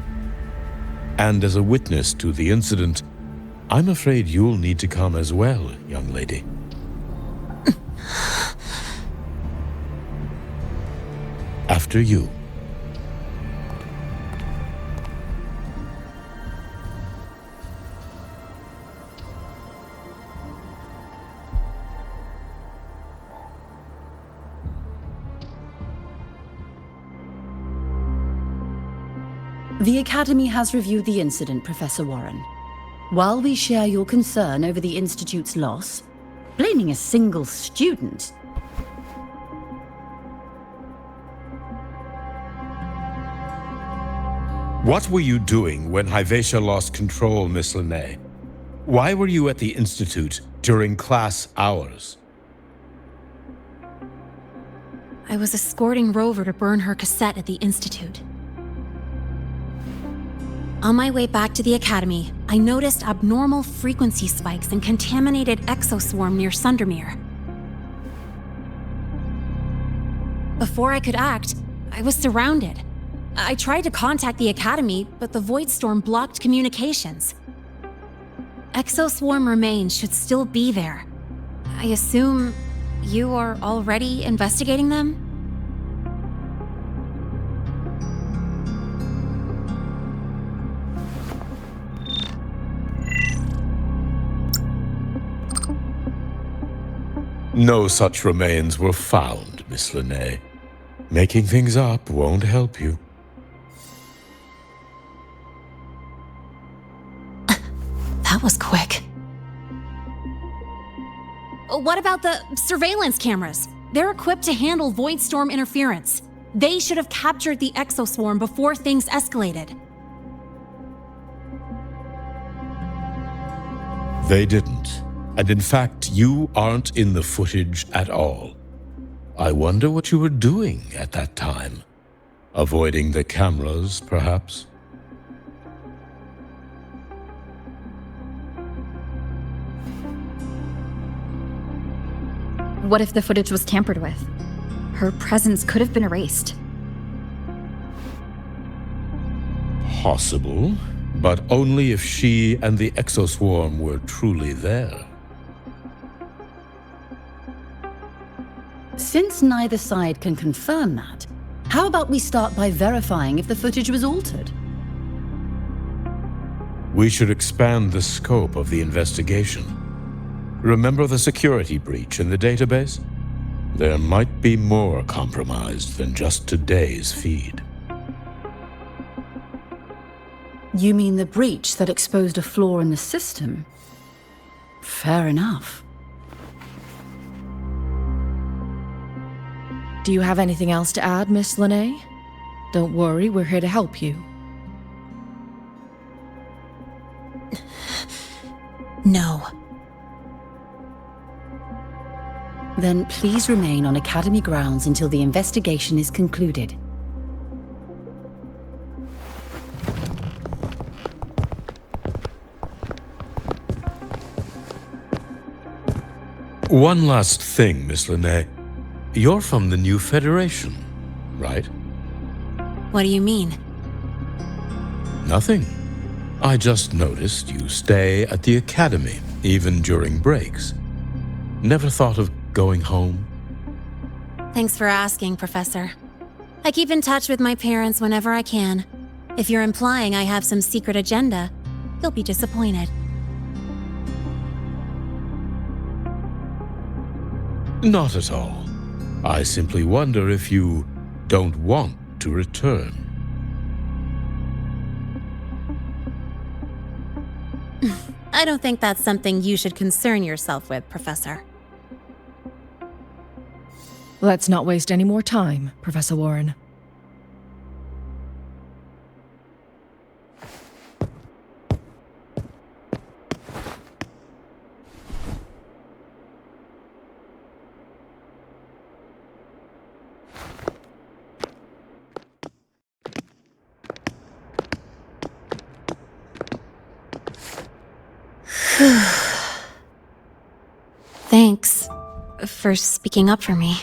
And as a witness to the incident, I'm afraid you'll need to come as well, young lady. After you. The Academy has reviewed the incident, Professor Warren. While we share your concern over the Institute's loss, blaming a single student... What were you doing when Hyvatia lost control, Miss Linnae? Why were you at the Institute during class hours? I was escorting Rover to burn her cassette at the Institute. On my way back to the Academy, I noticed abnormal frequency spikes and contaminated exoswarm near Sundermere. Before I could act, I was surrounded. I tried to contact the Academy, but the void storm blocked communications. Exoswarm remains should still be there. I assume you are already investigating them? No such remains were found, Miss Linnae. Making things up won't help you. That was quick. What about the surveillance cameras? They're equipped to handle void storm interference. They should have captured the exoswarm before things escalated. They didn't. And in fact, you aren't in the footage at all. I wonder what you were doing at that time. Avoiding the cameras, perhaps? What if the footage was tampered with? Her presence could have been erased. Possible, but only if she and the exoswarm were truly there. Since neither side can confirm that, how about we start by verifying if the footage was altered? We should expand the scope of the investigation. Remember the security breach in the database? There might be more compromised than just today's feed. You mean the breach that exposed a flaw in the system? Fair enough. Do you have anything else to add, Miss Linnae? Don't worry, we're here to help you. No. Then please remain on Academy grounds until the investigation is concluded. One last thing, Miss Linnae. You're from the new Federation, right? What do you mean? Nothing. I just noticed you stay at the Academy, even during breaks. Never thought of going home? Thanks for asking, Professor. I keep in touch with my parents whenever I can. If you're implying I have some secret agenda, you'll be disappointed. Not at all. I simply wonder if you don't want to return. I don't think that's something you should concern yourself with, Professor. Let's not waste any more time, Professor Warren. Thanks for speaking up for me.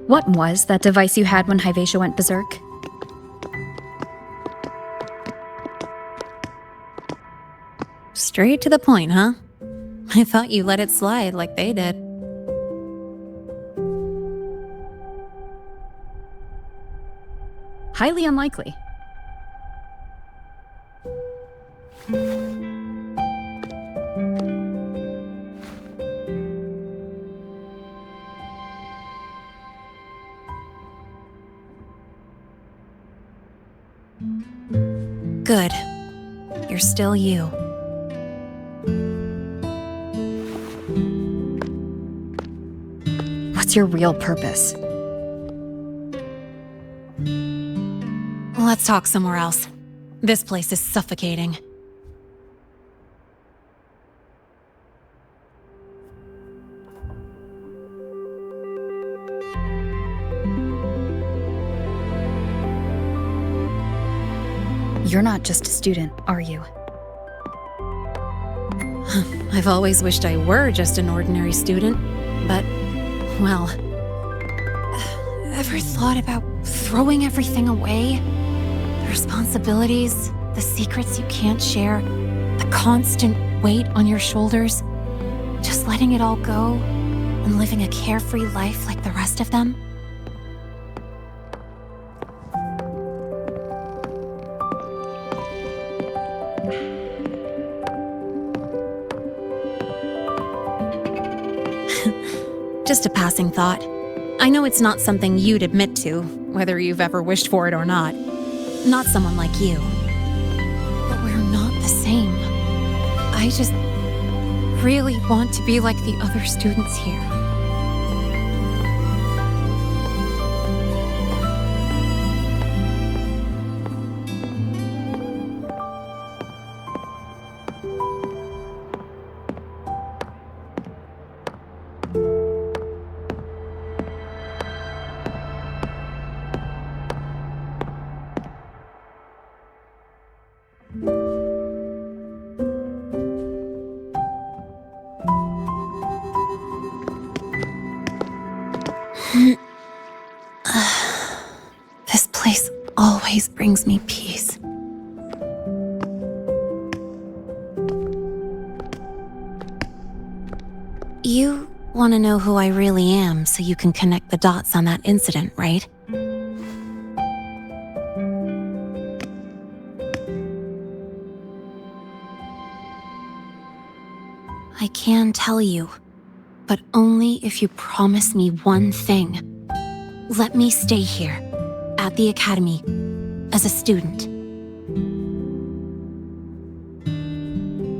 What was that device you had when Hyvatia went berserk? Straight to the point, huh? I thought you let it slide like they did. Highly unlikely. Good. You're still you. What's your real purpose? Let's talk somewhere else. This place is suffocating. You're not just a student, are you? I've always wished I were just an ordinary student, but, well... Ever thought about throwing everything away? The responsibilities, the secrets you can't share, the constant weight on your shoulders. Just letting it all go and living a carefree life like the rest of them? Just a passing thought. I know it's not something you'd admit to, whether you've ever wished for it or not. Not someone like you. But we're not the same. I just really want to be like the other students here. This place always brings me peace. You want to know who I really am so you can connect the dots on that incident, right? I can tell you, but only if you promise me one thing. Let me stay here, at the Academy, as a student.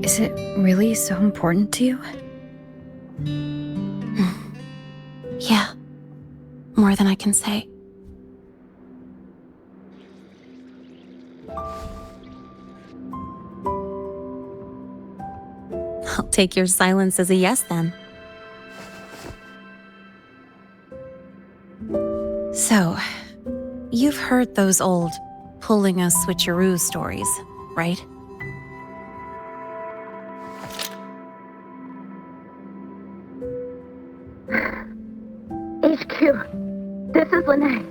Is it really so important to you? Yeah, more than I can say. I'll take your silence as a yes, then. So, you've heard those old pulling a switcheroo stories, right? HQ, this is Lene.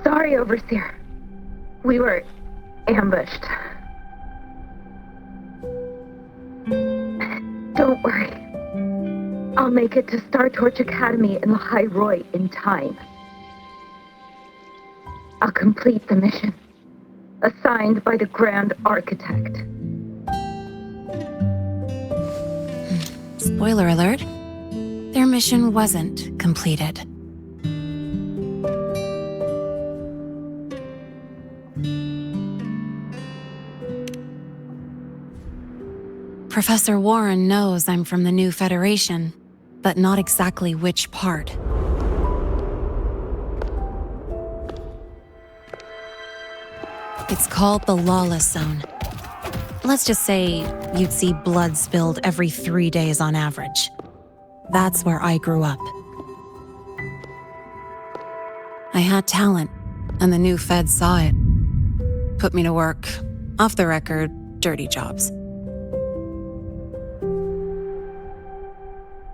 Sorry, Overseer. We were ambushed. Don't worry. I'll make it to Star Torch Academy in the High Roy in time. I'll complete the mission, assigned by the Grand Architect. Spoiler alert, their mission wasn't completed. Professor Warren knows I'm from the new Federation, but not exactly which part. It's called the Lawless Zone. Let's just say you'd see blood spilled every 3 days on average. That's where I grew up. I had talent, and the new feds saw it. Put me to work, off the record, dirty jobs.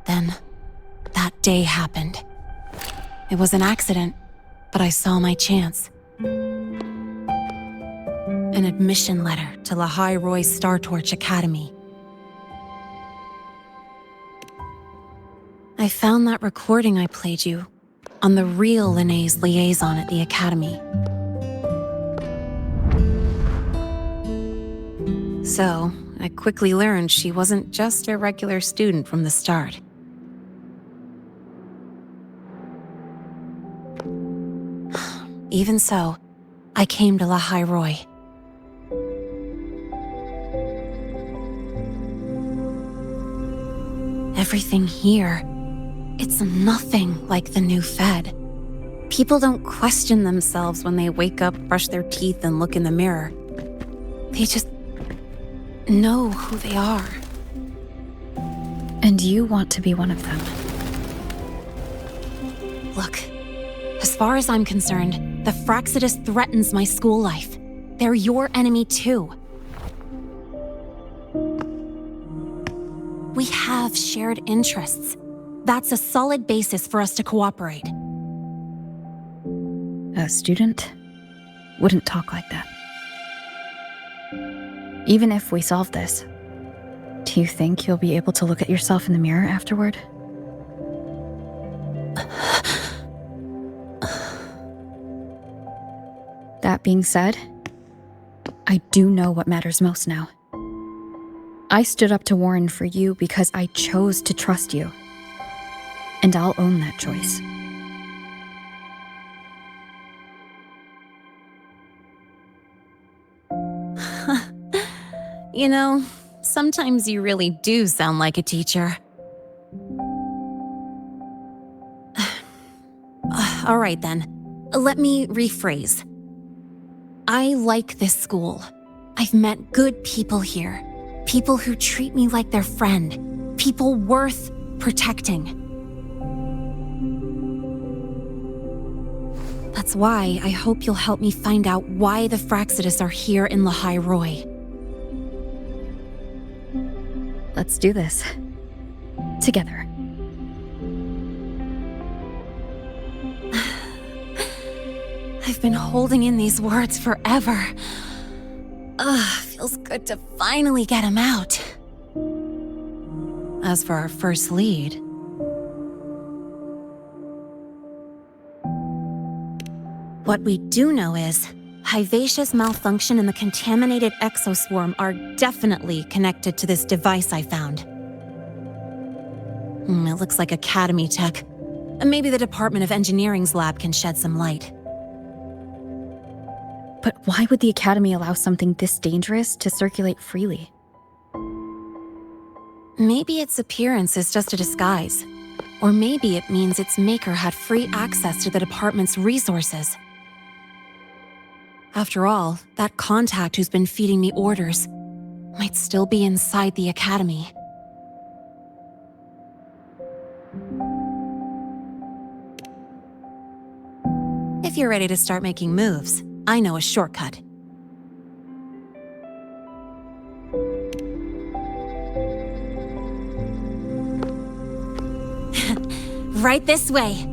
Then, that day happened. It was an accident, but I saw my chance. An admission letter to Lahai Roy's Star Torch Academy. I found that recording I played you on the real Linnée's liaison at the Academy. So, I quickly learned she wasn't just a regular student from the start. Even so, I came to Lahai Roy. Everything here, it's nothing like the new Fed. People don't question themselves when they wake up, brush their teeth, and look in the mirror. They just know who they are. And you want to be one of them. Look, as far as I'm concerned, the Fraxidus threatens my school life. They're your enemy too. We have shared interests. That's a solid basis for us to cooperate. A student wouldn't talk like that. Even if we solve this, do you think you'll be able to look at yourself in the mirror afterward? That being said, I do know what matters most now. I stood up to Warren for you because I chose to trust you. And I'll own that choice. You know, sometimes you really do sound like a teacher. All right then, let me rephrase. I like this school. I've met good people here. People who treat me like their friend. People worth protecting. That's why I hope you'll help me find out why the Fraxidus are here in Lahai Roy. Let's do this. Together. I've been holding in these words forever. Feels good to finally get him out. As for our first lead... What we do know is, Hyvatia's malfunction and the contaminated exoswarm are definitely connected to this device I found. It looks like Academy tech. Maybe the Department of Engineering's lab can shed some light. But why would the Academy allow something this dangerous to circulate freely? Maybe its appearance is just a disguise. Or maybe it means its maker had free access to the department's resources. After all, that contact who's been feeding me orders might still be inside the Academy. If you're ready to start making moves, I know a shortcut. Right this way.